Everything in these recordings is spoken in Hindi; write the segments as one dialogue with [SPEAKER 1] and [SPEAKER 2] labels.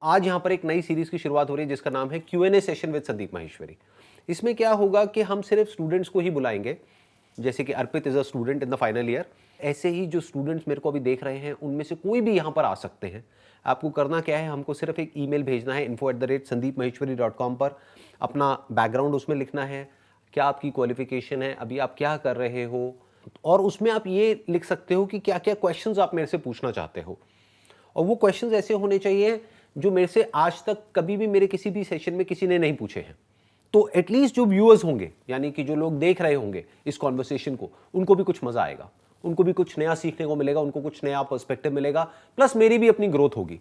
[SPEAKER 1] आज यहाँ पर एक नई सीरीज की शुरुआत हो रही है जिसका नाम है Q&A session with Sandeep Maheshwari. इसमें क्या होगा कि हम सिर्फ स्टूडेंट्स को ही बुलाएंगे, जैसे कि Arpit is a student in the final year. ऐसे ही जो स्टूडेंट्स मेरे को अभी देख रहे हैं उनमें से कोई भी यहाँ पर आ सकते हैं। आपको करना क्या है, हमको सिर्फ एक ईमेल भेजना है info@sandeepmaheshwari.com पर। अपना बैकग्राउंड उसमें लिखना है, क्या आपकी क्वालिफिकेशन है, अभी आप क्या कर रहे हो, और उसमें आप ये लिख सकते हो कि क्या क्या क्वेश्चंस आप मेरे से पूछना चाहते हो। और वो क्वेश्चंस ऐसे होने चाहिए जो मेरे से आज तक कभी भी मेरे किसी भी सेशन में किसी ने नहीं पूछे हैं। तो एटलीस्ट जो व्यूअर्स होंगे, यानी कि जो लोग देख रहे होंगे इस कॉन्वर्सेशन को, उनको भी कुछ मजा आएगा, उनको भी कुछ नया सीखने को मिलेगा, उनको कुछ नया पर्सपेक्टिव मिलेगा, प्लस मेरी भी अपनी ग्रोथ होगी।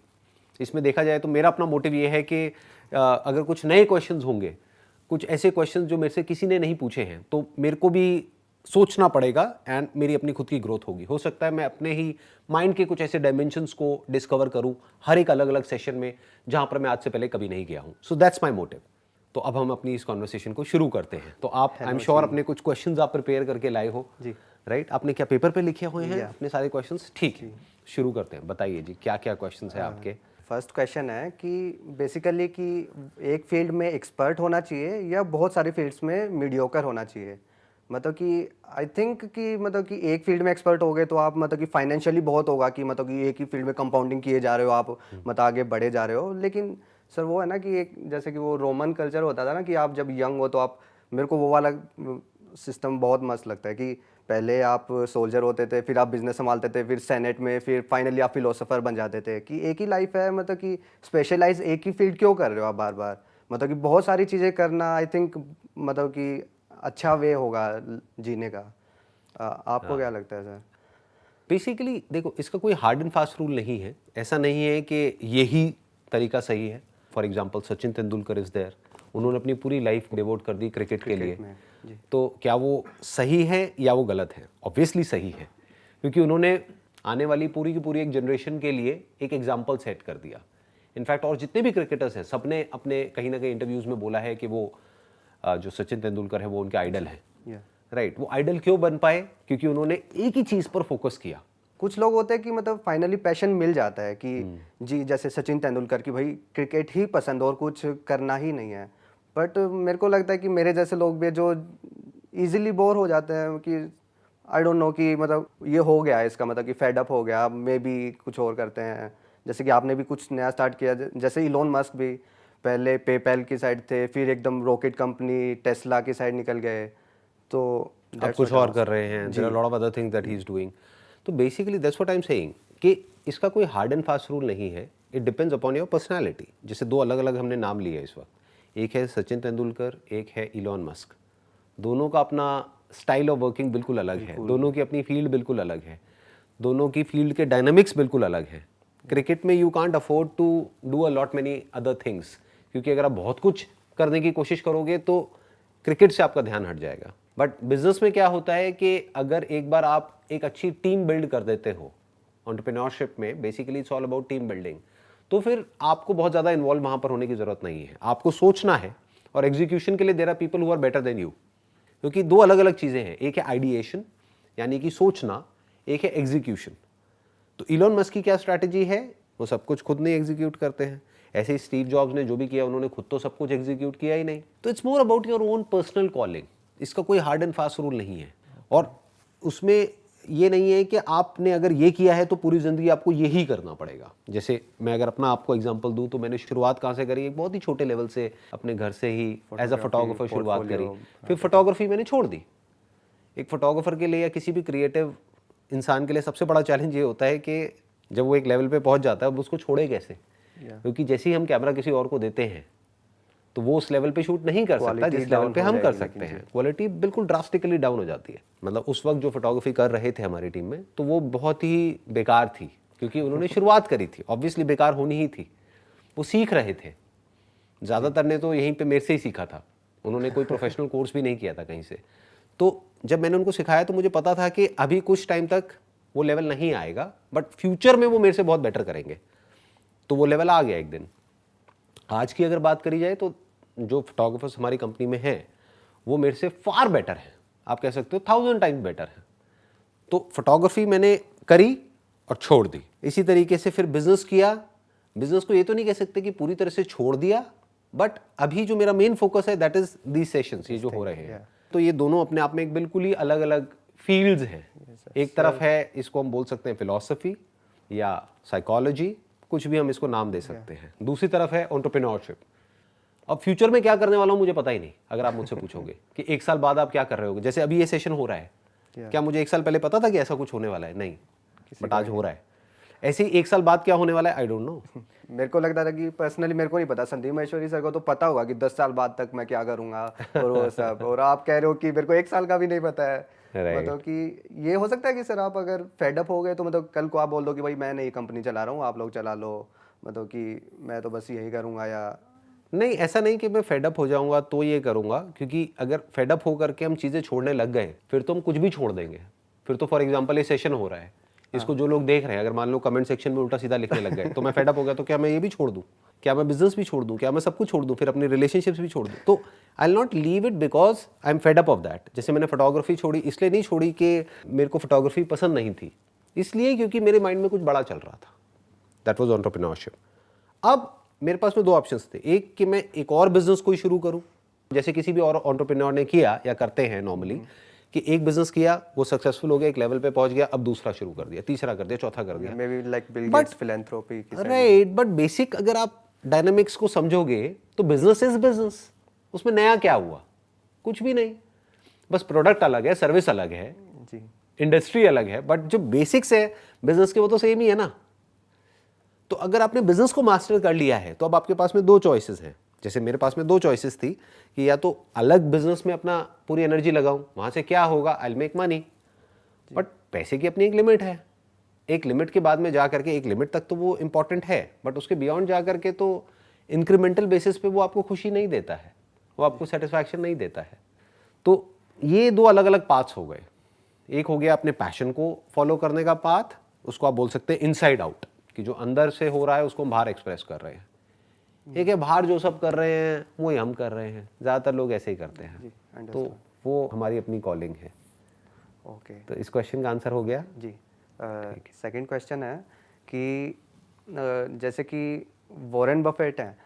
[SPEAKER 1] इसमें देखा जाए तो मेरा अपना मोटिव ये है कि अगर कुछ नए क्वेश्चंस होंगे, कुछ ऐसे क्वेश्चंस जो मेरे से किसी ने नहीं पूछे हैं, तो मेरे को भी सोचना पड़ेगा एंड मेरी अपनी खुद की ग्रोथ होगी। हो सकता है मैं अपने ही माइंड के कुछ ऐसे डायमेंशंस को डिस्कवर करूं हर एक अलग अलग सेशन में जहां पर मैं आज से पहले कभी नहीं गया हूं। So that's my motive. तो अब हम अपनी इस कॉन्वर्सेशन को शुरू करते हैं। तो आप, आई एम श्योर, अपने कुछ क्वेश्चंस आप प्रिपेयर करके लाए हो जी, राइट? आपने क्या पेपर पे लिखे हुए हैं अपने सारे क्वेश्चंस? ठीक है, शुरू करते हैं। बताइए जी, क्या क्या क्वेश्चंस है आपके?
[SPEAKER 2] फर्स्ट क्वेश्चन है कि बेसिकली कि एक फील्ड में एक्सपर्ट होना चाहिए या बहुत सारी फील्ड्स में मीडियोकर होना चाहिए। मतलब कि आई थिंक कि मतलब कि एक फील्ड में एक्सपर्ट हो गए तो आप मतलब कि फाइनेंशियली बहुत होगा कि मतलब कि एक ही फील्ड में कंपाउंडिंग किए जा रहे हो आप, मतलब आगे बढ़े जा रहे हो। लेकिन सर वो है ना कि एक जैसे कि वो रोमन कल्चर होता था ना कि आप जब यंग हो तो आप, मेरे को वो वाला सिस्टम बहुत मस्त लगता है कि पहले आप सोल्जर होते थे, फिर आप बिजनेस संभालते थे, फिर सेनेट में, फिर फाइनली आप फिलोसोफर बन जाते थे। कि एक ही लाइफ है, मतलब कि स्पेशलाइज एक ही फील्ड क्यों कर रहे हो आप बार बार? मतलब कि बहुत सारी चीज़ें करना आई थिंक मतलब कि अच्छा वे होगा जीने का। आपको क्या लगता है सर?
[SPEAKER 1] बेसिकली देखो, इसका कोई हार्ड एंड फास्ट रूल नहीं है। ऐसा नहीं है कि यही तरीका सही है। For example Sachin Tendulkar is there, उन्होंने अपनी पूरी लाइफ डिवोट कर दी क्रिकेट के लिए। तो क्या वो सही है या वो गलत है? ऑब्वियसली सही है, क्योंकि उन्होंने आने वाली पूरी की पूरी एक जनरेशन के लिए एक एग्जाम्पल सेट कर दिया। इनफैक्ट और जितने भी क्रिकेटर्स हैं, सबने अपने कहीं ना कहीं इंटरव्यूज में बोला है कि वो जो सचिन तेंदुलकर है वो उनके आइडल है, राइट? वो आइडल क्यों बन पाए? क्योंकि उन्होंने एक ही चीज पर फोकस किया।
[SPEAKER 2] कुछ लोग होते हैं कि मतलब फाइनली पैशन मिल जाता है कि जी, जैसे सचिन तेंदुलकर की भाई क्रिकेट ही पसंद और कुछ करना ही नहीं है। बट मेरे को लगता है कि मेरे जैसे लोग भी जो इजीली बोर हो जाते हैं कि आई डोंट नो कि मतलब ये हो गया है, इसका मतलब कि फेड अप हो गया, मे भी कुछ और करते हैं। जैसे कि आपने भी कुछ नया स्टार्ट किया, जैसे इलोन मस्क भी पहले पेपैल की साइड थे, फिर एकदम रॉकेट कंपनी टेस्ला की साइड निकल गए, तो
[SPEAKER 1] अब कुछ और कर रहे हैं। There are lot of other things that he is doing. तो basically that's what I am saying कि इसका कोई हार्ड एंड फास्ट रूल नहीं है। It depends upon your personality. जैसे दो अलग अलग हमने नाम लिए इस वक्त, एक है सचिन तेंदुलकर, एक है इलॉन मस्क। दोनों का अपना स्टाइल ऑफ वर्किंग बिल्कुल अलग है, दोनों की अपनी फील्ड बिल्कुल अलग है, दोनों की फील्ड के डायनामिक्स बिल्कुल अलग है। क्रिकेट में you can't afford to do a lot many other things, क्योंकि अगर आप बहुत कुछ करने की कोशिश करोगे तो क्रिकेट से आपका ध्यान हट जाएगा। बट बिजनेस में क्या होता है कि अगर एक बार आप एक अच्छी टीम बिल्ड कर देते हो, एंटरप्रेन्योरशिप में basically it's all about team building, तो फिर आपको बहुत ज़्यादा इन्वॉल्व वहाँ पर होने की ज़रूरत नहीं है। आपको सोचना है, और एग्जीक्यूशन के लिए there are people who are better than you. क्योंकि दो अलग अलग चीज़ें हैं, एक है आइडिएशन यानी कि सोचना, एक है एग्जीक्यूशन। तो इलॉन मस्क की क्या स्ट्रैटेजी है? वो सब कुछ खुद नहीं एग्जीक्यूट करते हैं। ऐसे ही स्टीव जॉब्स ने जो भी किया, उन्होंने खुद तो सब कुछ एग्जीक्यूट किया ही नहीं। तो it's more about your own personal calling. इसका कोई हार्ड एंड फास्ट रूल नहीं है, और उसमें ये नहीं है कि आपने अगर ये किया है तो पूरी जिंदगी आपको यही करना पड़ेगा। जैसे मैं अगर अपना आपको एग्जांपल दूं तो मैंने शुरुआत कहाँ से करी? एक बहुत ही छोटे लेवल से, अपने घर से ही एज अ फोटोग्राफर शुरुआत करी। फिर फोटोग्राफी मैंने छोड़ दी। एक फोटोग्राफर के लिए या किसी भी क्रिएटिव इंसान के लिए सबसे बड़ा चैलेंज ये होता है कि जब वो एक लेवल पे पहुंच जाता है, अब उसको छोड़े कैसे? क्योंकि जैसे ही हम कैमरा किसी और को देते हैं तो वो उस लेवल पे शूट नहीं कर सकता जिस लेवल पे हम कर सकते हैं। क्वालिटी बिल्कुल ड्रास्टिकली डाउन हो जाती है। मतलब उस वक्त जो फोटोग्राफी कर रहे थे हमारी टीम में, तो वो बहुत ही बेकार थी, क्योंकि उन्होंने शुरुआत करी थी। ऑब्वियसली बेकार होनी ही थी। वो सीख रहे थे, ज़्यादातर ने तो यहीं पे मेरे से ही सीखा था। उन्होंने कोई प्रोफेशनल कोर्स भी नहीं किया था कहीं से। तो जब मैंने उनको सिखाया तो मुझे पता था कि अभी कुछ टाइम तक वो लेवल नहीं आएगा, बट फ्यूचर में वो मेरे से बहुत बेटर करेंगे। तो वो लेवल आ गया एक दिन। आज की अगर बात करी जाए तो जो फोटोग्राफर्स हमारी कंपनी में हैं वो मेरे से फार बेटर हैं। आप कह सकते हो 1000 टाइम्स बेटर है। तो फोटोग्राफी मैंने करी और छोड़ दी। इसी तरीके से फिर बिजनेस किया, बिजनेस को ये तो नहीं कह सकते कि पूरी तरह से छोड़ दिया, बट अभी जो मेरा मेन फोकस है दैट इज दीज सेशंस, ये जो हो रहे हैं। तो ये दोनों अपने आप में एक बिल्कुल ही अलग अलग फील्ड्स हैं। एक तरफ है, इसको हम बोल सकते हैं फिलॉसफी या साइकोलॉजी, कुछ भी हम इसको नाम दे सकते हैं। दूसरी तरफ है एंटरप्रेन्योरशिप। अब फ्यूचर में क्या करने वाला हूँ मुझे पता ही नहीं। अगर आप मुझसे पूछोगे कि 1 साल बाद आप क्या कर रहे होगे, जैसे अभी ये सेशन हो रहा है, क्या मुझे 1 साल पहले पता था कि ऐसा कुछ होने वाला है? नहीं, बट आज हो रहा है। ऐसे ही 1 साल बाद क्या होने वाला है, आई डोंट नो।
[SPEAKER 2] मेरे को लगता था कि पर्सनली मेरे को नहीं पता, संदीप महेश्वरी सर को तो पता होगा कि 10 साल बाद तक मैं क्या करूंगा और वो सब, और आप कह रहे हो कि मेरे को 1 साल का भी नहीं पता है। मतलब कि ये हो सकता है कि सर आप अगर फेडअप हो गए तो मतलब कल को आप बोल दो कि भाई मैं नई कंपनी चला रहा हूँ, आप लोग चला लो, मतलब कि मैं तो बस यही करूँगा, या
[SPEAKER 1] नहीं, ऐसा नहीं कि मैं फेडअप हो जाऊंगा तो ये करूंगा, क्योंकि अगर फेडअप होकर के हम चीज़ें छोड़ने लग गए फिर तो हम कुछ भी छोड़ देंगे। फिर तो फॉर एग्जांपल ये सेशन हो रहा है, इसको जो लोग देख रहे हैं, अगर मान लो कमेंट सेक्शन में उल्टा सीधा लिखने लग गए तो मैं फेडअप हो गया, तो क्या मैं ये भी छोड़ दूं? क्या मैं बिजनेस भी छोड़ दूं? क्या मैं सब कुछ छोड़ दूं? फिर अपनी रिलेशनशिप्स भी छोड़ दूं? तो I will not leave it because I am fed up of that. जैसे मैंने फोटोग्राफी छोड़ी, इसलिए नहीं छोड़ी कि मेरे को फोटोग्राफी पसंद नहीं थी, इसलिए क्योंकि मेरे माइंड में कुछ बड़ा चल रहा था। That was entrepreneurship. अब मेरे पास में 2 ऑप्शंस थे, एक कि मैं एक और बिजनेस कोई शुरू करूं, जैसे किसी भी और एंटरप्रेन्योर ने किया या करते हैं नॉर्मली, कि एक बिजनेस किया, वो सक्सेसफुल हो गया, एक लेवल पे पहुंच गया, अब दूसरा शुरू कर दिया, तीसरा कर दिया, चौथा कर दिया।
[SPEAKER 2] May be like Bill Gates philanthropy की साइड।
[SPEAKER 1] राइट, बट बेसिक अगर आप डायनामिक्स को समझोगे तो बिजनेस इज बिजनेस। उसमें नया क्या हुआ? कुछ भी नहीं, बस प्रोडक्ट अलग है, सर्विस अलग है
[SPEAKER 2] जी,
[SPEAKER 1] इंडस्ट्री अलग है, बट जो बेसिक्स है बिजनेस के वो तो सेम ही है ना। तो अगर आपने बिजनेस को मास्टर कर लिया है तो अब आपके पास में 2 चॉइसेस हैं। जैसे मेरे पास में 2 चॉइसेस थी कि या तो अलग बिजनेस में अपना पूरी एनर्जी लगाऊं, वहां से क्या होगा, I will make money, but पैसे की अपनी एक लिमिट है। एक लिमिट के बाद में जा करके, एक लिमिट तक तो वो इंपॉर्टेंट है, बट उसके बियॉन्ड जा करके तो इंक्रीमेंटल बेसिस पे वो आपको खुशी नहीं देता है, वो आपको सेटिस्फैक्शन नहीं देता है। तो ये 2 अलग अलग पाथ्स हो गए। एक हो गया अपने पैशन को फॉलो करने का पाथ, उसको आप बोल सकते हैं इनसाइड आउट, कि जो अंदर से हो रहा है उसको हम बाहर एक्सप्रेस कर रहे हैं। एक है बाहर जो सब कर रहे हैं वही हम कर रहे हैं, ज़्यादातर लोग ऐसे ही करते हैं। तो वो हमारी अपनी कॉलिंग है।
[SPEAKER 2] ओके,
[SPEAKER 1] तो इस क्वेश्चन का आंसर हो गया
[SPEAKER 2] जी। सेकंड क्वेश्चन है कि जैसे कि वॉरेन बफेट हैं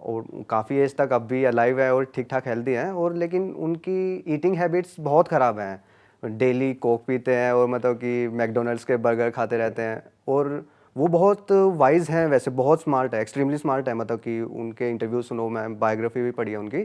[SPEAKER 2] और काफ़ी एज तक अब भी अलाइव है और ठीक ठाक हेल्दी हैं, और लेकिन उनकी ईटिंग हैबिट्स बहुत ख़राब हैं। डेली कोक पीते हैं और मतलब कि मैकडोनल्ड्स के बर्गर खाते रहते हैं, और वो बहुत वाइज हैं, वैसे बहुत स्मार्ट है, एक्सट्रीमली स्मार्ट है। मतलब कि उनके इंटरव्यू सुनो, मैं बायोग्राफी भी पढ़ी है उनकी,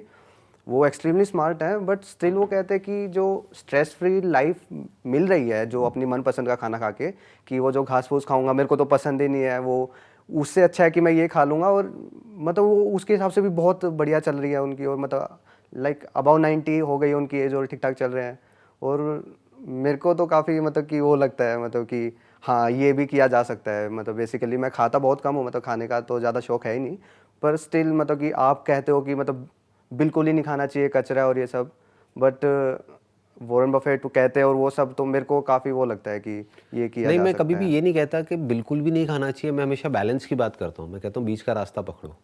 [SPEAKER 2] वो एक्सट्रीमली स्मार्ट हैं, बट स्टिल वो कहते हैं कि जो स्ट्रेस फ्री लाइफ मिल रही है, जो अपनी मनपसंद का खाना खा के, कि वो जो घास फूस खाऊंगा मेरे को तो पसंद ही नहीं है, वो उससे अच्छा है कि मैं ये खा लूँगा, और मतलब वो उसके हिसाब से भी बहुत बढ़िया चल रही है उनकी, और मतलब लाइक अबाउ 90 हो गई उनकी एज और ठीक ठाक चल रहे हैं। और मेरे को तो काफ़ी मतलब कि वो लगता है, मतलब कि हाँ ये भी किया जा सकता है। मतलब बेसिकली मैं खाता बहुत कम हूँ, मतलब खाने का तो ज़्यादा शौक है ही नहीं, पर स्टिल मतलब कि आप कहते हो कि मतलब बिल्कुल ही नहीं खाना चाहिए, कचरा और ये सब, बट वॉरेन बफेट कहते हैं और वो सब, तो मेरे को काफ़ी वो लगता है कि ये किया
[SPEAKER 1] नहीं,
[SPEAKER 2] जा
[SPEAKER 1] मैं
[SPEAKER 2] सकता
[SPEAKER 1] कभी
[SPEAKER 2] है।
[SPEAKER 1] भी ये नहीं कहता कि बिल्कुल भी नहीं खाना चाहिए। मैं हमेशा बैलेंस की बात करता हूँ। मैं कहता हूँ बीच का रास्ता पकड़ो,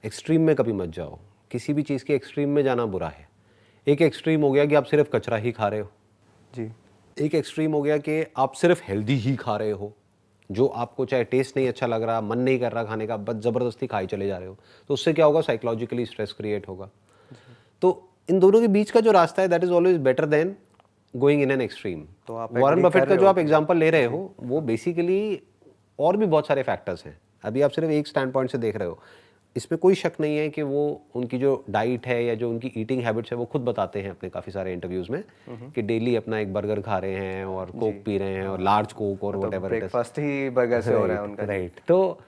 [SPEAKER 1] एक्सट्रीम में कभी मत जाओ। किसी भी चीज़ के एक्सट्रीम में जाना बुरा है। एक एक्सट्रीम हो गया कि आप सिर्फ कचरा ही खा रहे हो,
[SPEAKER 2] जी,
[SPEAKER 1] एक एक्सट्रीम हो गया कि आप सिर्फ हेल्दी ही खा रहे हो, जो आपको चाहे टेस्ट नहीं अच्छा लग रहा, मन नहीं कर रहा खाने का, बस ज़बरदस्ती खाई चले जा रहे हो। तो उससे क्या होगा, साइकोलॉजिकली स्ट्रेस क्रिएट होगा। तो इन दोनों के बीच का जो रास्ता है that is always better than going in an extreme.
[SPEAKER 2] तो आप
[SPEAKER 1] वॉरेन
[SPEAKER 2] agree
[SPEAKER 1] बफेट
[SPEAKER 2] कर
[SPEAKER 1] का
[SPEAKER 2] रहे
[SPEAKER 1] जो
[SPEAKER 2] हो
[SPEAKER 1] आप
[SPEAKER 2] कि-
[SPEAKER 1] एग्जांपल ले रहे हो वो बेसिकली और भी बहुत सारे फैक्टर्स हैं। अभी आप सिर्फ एक स्टैंड पॉइंट से देख रहे हो। इसमें कोई शक नहीं है कि वो उनकी जो डाइट है या जो उनकी ईटिंग हैबिट्स है वो खुद बताते हैं अपने काफ़ी सारे इंटरव्यूज़ में कि डेली अपना एक बर्गर खा रहे हैं और कोक पी रहे हैं और लार्ज कोक और
[SPEAKER 2] मतलब
[SPEAKER 1] whatever it is.
[SPEAKER 2] Breakfast he burger से हो रहा है उनका।
[SPEAKER 1] राइट, तो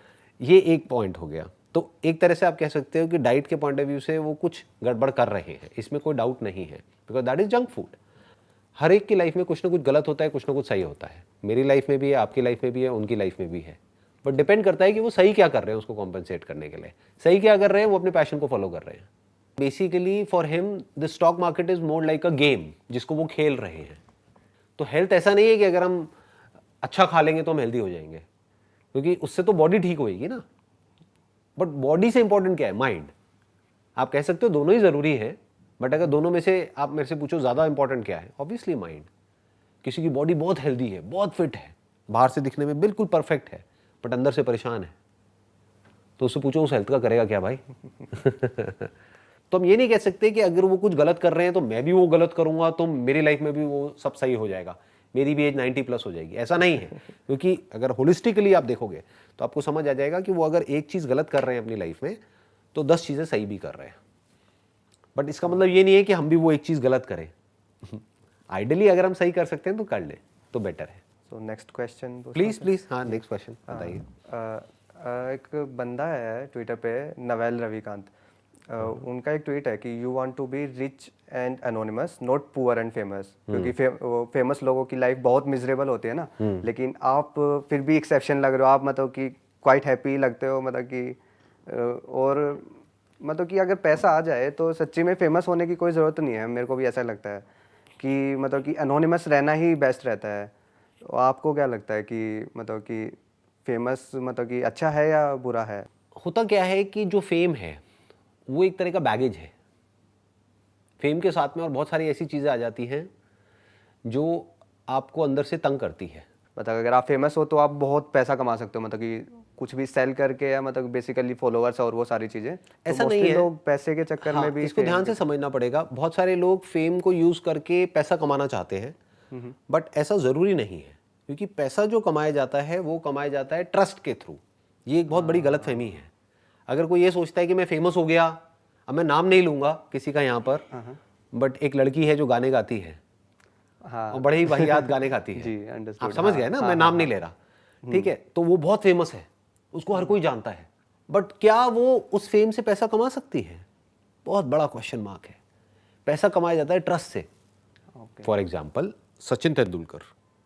[SPEAKER 1] ये एक पॉइंट हो गया। तो एक तरह से आप कह सकते हो कि डाइट के पॉइंट ऑफ व्यू से वो कुछ गड़बड़ कर रहे हैं, इसमें कोई डाउट नहीं है, because that is junk food. हर एक की लाइफ में कुछ ना कुछ गलत होता है, कुछ ना कुछ सही होता है। मेरी लाइफ में भी है, आपकी लाइफ में भी है, उनकी लाइफ में भी है, बट डिपेंड करता है कि वो सही क्या कर रहे हैं उसको कॉम्पनसेट करने के लिए। सही क्या कर रहे हैं, वो अपने पैशन को फॉलो कर रहे हैं। Basically for him the stock market is more like a game जिसको वो खेल रहे हैं। तो हेल्थ ऐसा नहीं है कि अगर हम अच्छा खा लेंगे तो हम हेल्दी हो जाएंगे, क्योंकि उससे तो बॉडी ठीक होएगी ना। बट बॉडी से इंपॉर्टेंट क्या है, माइंड। आप कह सकते हो दोनों ही जरूरी है, बट अगर दोनों में से आप मेरे से पूछो ज्यादा इंपॉर्टेंट क्या है, ऑब्वियसली माइंड। किसी की बॉडी बहुत हेल्दी है, बहुत फिट है, बाहर से दिखने में बिल्कुल परफेक्ट है, बट अंदर से परेशान है, तो उससे पूछो उस हेल्थ का करेगा क्या भाई। तो हम ये नहीं कह सकते कि अगर वो कुछ गलत कर रहे हैं तो मैं भी वो गलत करूंगा तो मेरी लाइफ में भी वो सब सही हो जाएगा, मेरी भी एज 90+ हो जाएगी, ऐसा नहीं है। क्योंकि अगर होलिस्टिकली आप देखोगे तो आपको समझ आ जाएगा कि वो अगर एक चीज़ गलत कर रहे हैं अपनी लाइफ में तो 10 चीज़ें सही भी कर रहे हैं। बट इसका मतलब ये नहीं है कि हम भी वो एक चीज़ गलत करें। आइडियली अगर हम सही कर सकते हैं तो कर लें तो बेटर है।
[SPEAKER 2] सो नेक्स्ट क्वेश्चन
[SPEAKER 1] प्लीज हाँ नेक्स्ट क्वेश्चन बताइए।
[SPEAKER 2] एक बंदा है ट्विटर पे, नवेल रविकांत, उनका एक ट्वीट है कि you want to be rich and anonymous, not poor and famous. क्योंकि फेमस लोगों की लाइफ बहुत मिजरेबल होती है ना, लेकिन आप फिर भी एक्सेप्शन लग रहे हो, आप मतलब कि क्वाइट हैप्पी लगते हो, मतलब कि और मतलब कि अगर पैसा आ जाए तो सच्ची में फेमस होने की कोई ज़रूरत नहीं है। मेरे को भी ऐसा लगता है कि मतलब कि एनोनिमस रहना ही बेस्ट रहता है। तो आपको क्या लगता है कि मतलब कि फेमस मतलब कि अच्छा है या बुरा है?
[SPEAKER 1] होता क्या है कि जो फेम है वो एक तरह का बैगेज है। फेम के साथ में और बहुत सारी ऐसी चीज़ें आ जाती हैं जो आपको अंदर से तंग करती है।
[SPEAKER 2] मतलब अगर आप फेमस हो तो आप बहुत पैसा कमा सकते हो, मतलब कि कुछ भी सेल करके, या मतलब बेसिकली फॉलोअर्स और वो सारी चीज़ें।
[SPEAKER 1] ऐसा
[SPEAKER 2] तो
[SPEAKER 1] नहीं है,
[SPEAKER 2] लोग पैसे के चक्कर
[SPEAKER 1] हाँ,
[SPEAKER 2] में भी
[SPEAKER 1] इसको ध्यान से समझना पड़ेगा। बहुत सारे लोग फेम को यूज़ करके पैसा कमाना चाहते हैं, बट ऐसा ज़रूरी नहीं है। क्योंकि पैसा जो कमाया जाता है वो कमाया जाता है ट्रस्ट के थ्रू। ये एक बहुत बड़ी गलतफहमी है। अगर कोई ये सोचता है कि मैं फेमस हो गया, अब मैं नाम नहीं लूँगा किसी का यहाँ पर, बट एक लड़की है जो गाने गाती है,
[SPEAKER 2] हाँ
[SPEAKER 1] और बड़े ही वाहियात गाने गाती है।
[SPEAKER 2] जी, understood,
[SPEAKER 1] आप समझ गए ना, मैं नाम नहीं ले रहा, ठीक है। तो वो बहुत फेमस है, उसको हर कोई जानता है, बट क्या वो उस फेम से पैसा कमा सकती है? बहुत बड़ा क्वेश्चन मार्क है। पैसा कमाया जाता है ट्रस्ट से। फॉर एग्जाम्पल सचिन तेंदुलकर,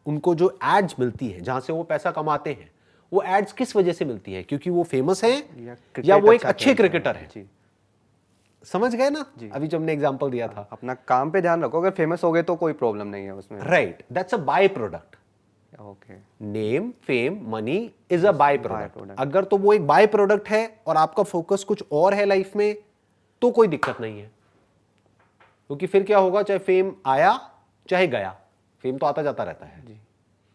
[SPEAKER 1] उनको जो एड्स मिलती है जहां से वो पैसा कमाते हैं, वो एड्स किस वजह से मिलती है? क्योंकि वो फेमस है या वो एक अच्छे क्रिकेटर है।
[SPEAKER 2] जी,
[SPEAKER 1] समझ गए ना अभी जो हमने एग्जाम्पल दिया था।
[SPEAKER 2] अपना काम पे ध्यान रखो, अगर फेमस हो गए तो कोई प्रॉब्लम नहीं है उसमें।
[SPEAKER 1] Right, that's a by product.
[SPEAKER 2] Okay,
[SPEAKER 1] name, fame, money is a by product. अगर तो वो एक बाय प्रोडक्ट है और आपका फोकस कुछ और है लाइफ में, तो कोई दिक्कत नहीं है। क्योंकि फिर क्या होगा, चाहे फेम आया चाहे गया, फेम तो आता जाता रहता है
[SPEAKER 2] जी,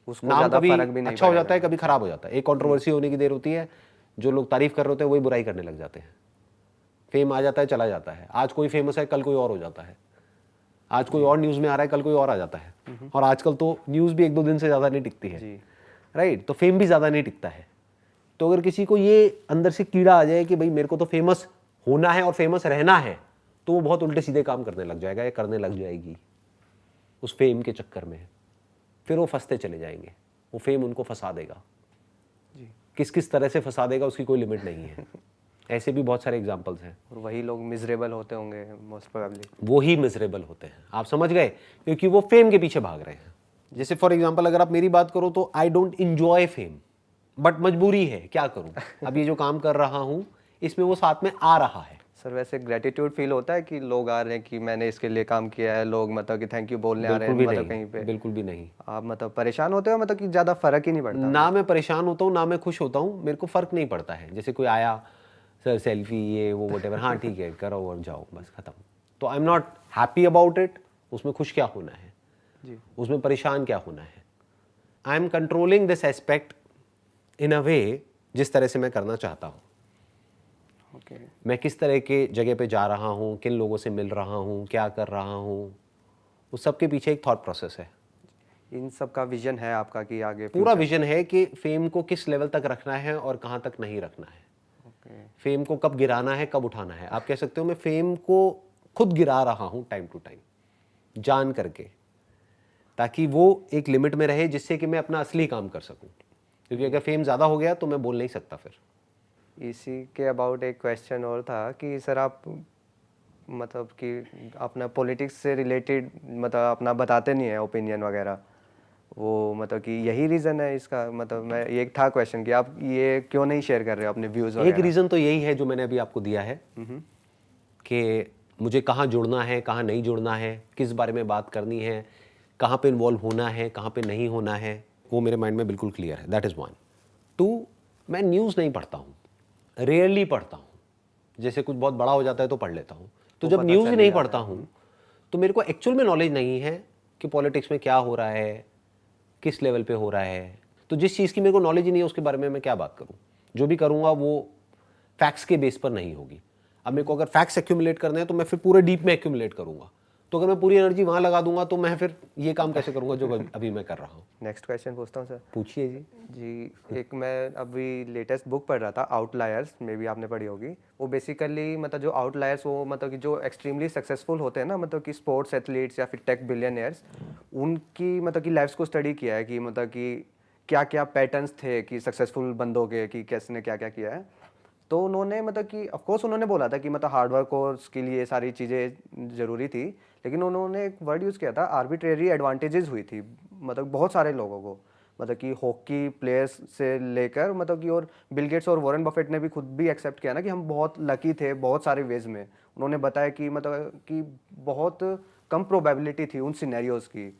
[SPEAKER 2] उसको
[SPEAKER 1] नाम
[SPEAKER 2] ज़्यादा
[SPEAKER 1] कभी
[SPEAKER 2] फर्क भी नहीं
[SPEAKER 1] अच्छा हो
[SPEAKER 2] पड़ेगा।
[SPEAKER 1] जाता है, कभी खराब हो जाता है। एक कंट्रोवर्सी होने की देर होती है, जो लोग तारीफ कर रहे होते हैं वही बुराई करने लग जाते हैं। फेम आ जाता है, चला जाता है। आज कोई फेमस है, कल कोई और हो जाता है। आज कोई और न्यूज़ में आ रहा है, कल कोई और आ जाता है। और आजकल तो न्यूज़ भी 1-2 दिन से ज़्यादा नहीं टिकती है, राइट। तो फेम भी ज़्यादा नहीं टिकता है। तो अगर किसी को ये अंदर से कीड़ा आ जाए कि भाई मेरे को तो फेमस होना है और फेमस रहना है, तो वो बहुत उल्टे सीधे काम करने लग जाएगा या करने लग जाएगी उस फेम के चक्कर में। फिर वो फंसते चले जाएंगे, वो फेम उनको फंसा देगा। किस किस तरह से फंसा देगा उसकी कोई लिमिट नहीं है। ऐसे भी बहुत सारे एग्जाम्पल्स हैं।
[SPEAKER 2] और वही लोग मिजरेबल होते होंगे मोस्ट प्रोबेबली।
[SPEAKER 1] वो ही मिजरेबल होते हैं, आप समझ गए, क्योंकि वो फेम के पीछे भाग रहे हैं। जैसे फॉर एग्जाम्पल अगर आप मेरी बात करो तो I don't enjoy fame, but मजबूरी है, क्या करूं। अब ये जो काम कर रहा हूं इसमें वो साथ में आ रहा है।
[SPEAKER 2] सर वैसे ग्रेटिट्यूड फील होता है कि लोग आ रहे हैं कि मैंने इसके लिए काम किया है, लोग मतलब कि थैंक यू बोलने आ रहे हैं, मतलब कहीं पे
[SPEAKER 1] बिल्कुल भी नहीं।
[SPEAKER 2] आप मतलब परेशान होते हो, मतलब कि ज़्यादा फर्क ही नहीं पड़ता?
[SPEAKER 1] ना मैं परेशान होता हूँ ना मैं खुश होता हूँ, मेरे को फर्क नहीं पड़ता है। जैसे कोई आया, सर सेल्फी ये वो वटेवर, हाँ ठीक है करो और जाओ, बस खत्म। तो I am not happy about it. उसमें खुश क्या होना है
[SPEAKER 2] जी,
[SPEAKER 1] उसमें परेशान क्या होना है। I am controlling this aspect in a way जिस तरह से मैं करना चाहता हूँ।
[SPEAKER 2] ओके।
[SPEAKER 1] मैं किस तरह के जगह पे जा रहा हूँ, किन लोगों से मिल रहा हूँ, क्या कर रहा हूँ, उस सब के पीछे एक थॉट प्रोसेस है।
[SPEAKER 2] इन सब का विजन है आपका कि आगे
[SPEAKER 1] पूरा विजन है कि फेम को किस लेवल तक रखना है और कहाँ तक नहीं रखना है।
[SPEAKER 2] ओके,
[SPEAKER 1] फेम को कब गिराना है, कब उठाना है। आप कह सकते हो मैं फेम को खुद गिरा रहा हूँ टाइम टू टाइम, जान करके, ताकि वो एक लिमिट में रहे जिससे कि मैं अपना असली काम कर सकूं। क्योंकि अगर फेम ज़्यादा हो गया तो मैं बोल नहीं सकता फिर।
[SPEAKER 2] इसी के अबाउट एक क्वेश्चन और था कि सर आप मतलब कि अपना पॉलिटिक्स से रिलेटेड मतलब अपना बताते नहीं है ओपिनियन वगैरह, वो मतलब कि यही रीज़न है इसका? मतलब मैं ये था क्वेश्चन कि आप ये क्यों नहीं शेयर कर रहे हो अपने व्यूज़
[SPEAKER 1] एक
[SPEAKER 2] वगैरह?
[SPEAKER 1] रीज़न तो यही है जो मैंने अभी आपको दिया है कि मुझे कहाँ जुड़ना है, कहाँ नहीं जुड़ना है, किस बारे में बात करनी है, कहाँ पे इन्वॉल्व होना है, कहाँ पे नहीं होना है, वो मेरे माइंड में बिल्कुल क्लियर है। That is 1। 2, मैं न्यूज़ नहीं पढ़ता हूँ, रेयरली पढ़ता हूँ। जैसे कुछ बहुत बड़ा हो जाता है तो पढ़ लेता हूँ। तो जब न्यूज़ ही नहीं पढ़ता हूँ तो मेरे को एक्चुअल में नॉलेज नहीं है कि पॉलिटिक्स में क्या हो रहा है, किस लेवल पे हो रहा है। तो जिस चीज़ की मेरे को नॉलेज ही नहीं है उसके बारे में मैं क्या बात करूँ। जो भी करूँगा वो फैक्ट्स के बेस पर नहीं होगी। अब मेरे को अगर फैक्ट्स एक्यूमुलेट करने हैं तो मैं फिर पूरे डीप में एक्यूमुलेट करूंगा, तो अगर मैं पूरी एनर्जी वहां लगा दूंगा तो मैं फिर ये काम कैसे करूंगा जो अभी मैं कर रहा हूँ।
[SPEAKER 2] नेक्स्ट क्वेश्चन पूछता हूँ सर।
[SPEAKER 1] पूछिए जी।
[SPEAKER 2] जी, एक मैं अभी लेटेस्ट बुक पढ़ रहा था, आउटलायर्स, मे बी आपने पढ़ी होगी। वो बेसिकली मतलब जो आउटलायर्स, वो मतलब कि जो एक्सट्रीमली सक्सेसफुल होते हैं ना, मतलब कि स्पोर्ट्स एथलीट्स या फिर टेक बिलियनियर्स, उनकी मतलब कि लाइफ्स को स्टडी किया है कि मतलब कि क्या क्या पैटर्न्स थे कि सक्सेसफुल बंदों के, कि कैसे ने क्या क्या किया है। तो उन्होंने मतलब कि ऑफ कोर्स उन्होंने बोला था कि मतलब हार्डवर्क और स्किल ये सारी चीज़ें ज़रूरी थी, लेकिन उन्होंने एक वर्ड यूज़ किया था, आर्बिट्रेरी एडवांटेजेस हुई थी मतलब बहुत सारे लोगों को। मतलब कि हॉकी प्लेयर्स से लेकर मतलब कि, और बिल गेट्स और वॉरेन बफेट ने भी खुद भी एक्सेप्ट किया ना कि हम बहुत लकी थे बहुत सारे वेज में। उन्होंने बताया कि मतलब कि बहुत कम प्रोबेबिलिटी थी उन सिनेरियोज की।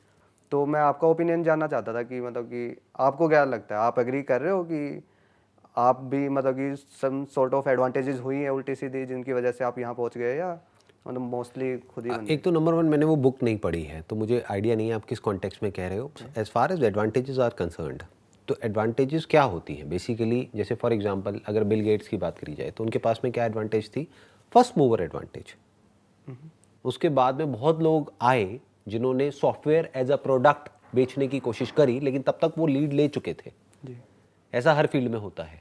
[SPEAKER 2] तो मैं आपका ओपिनियन जानना चाहता था कि मतलब कि आपको क्या लगता है, आप एग्री कर रहे हो कि आप भी मतलब कि सम सॉर्ट ऑफ एडवांटेजेस हुई हैं उल्टी सीधी जिनकी वजह से आप यहाँ पहुँच गए, या मतलब मोस्टली खुद ही बन
[SPEAKER 1] एक तो नंबर वन, मैंने वो बुक नहीं पढ़ी है तो मुझे आइडिया नहीं है आप किस कॉन्टेक्स्ट में कह रहे हो। As far as advantages are concerned, तो एडवांटेजेस क्या होती हैं बेसिकली, जैसे फॉर एग्जांपल अगर बिल गेट्स की बात करी जाए तो उनके पास में क्या एडवांटेज थी, फर्स्ट मूवर एडवांटेज। उसके बाद में बहुत लोग आए जिन्होंने सॉफ्टवेयर एज अ प्रोडक्ट बेचने की कोशिश करी, लेकिन तब तक वो लीड ले चुके थे। ऐसा हर फील्ड में होता है।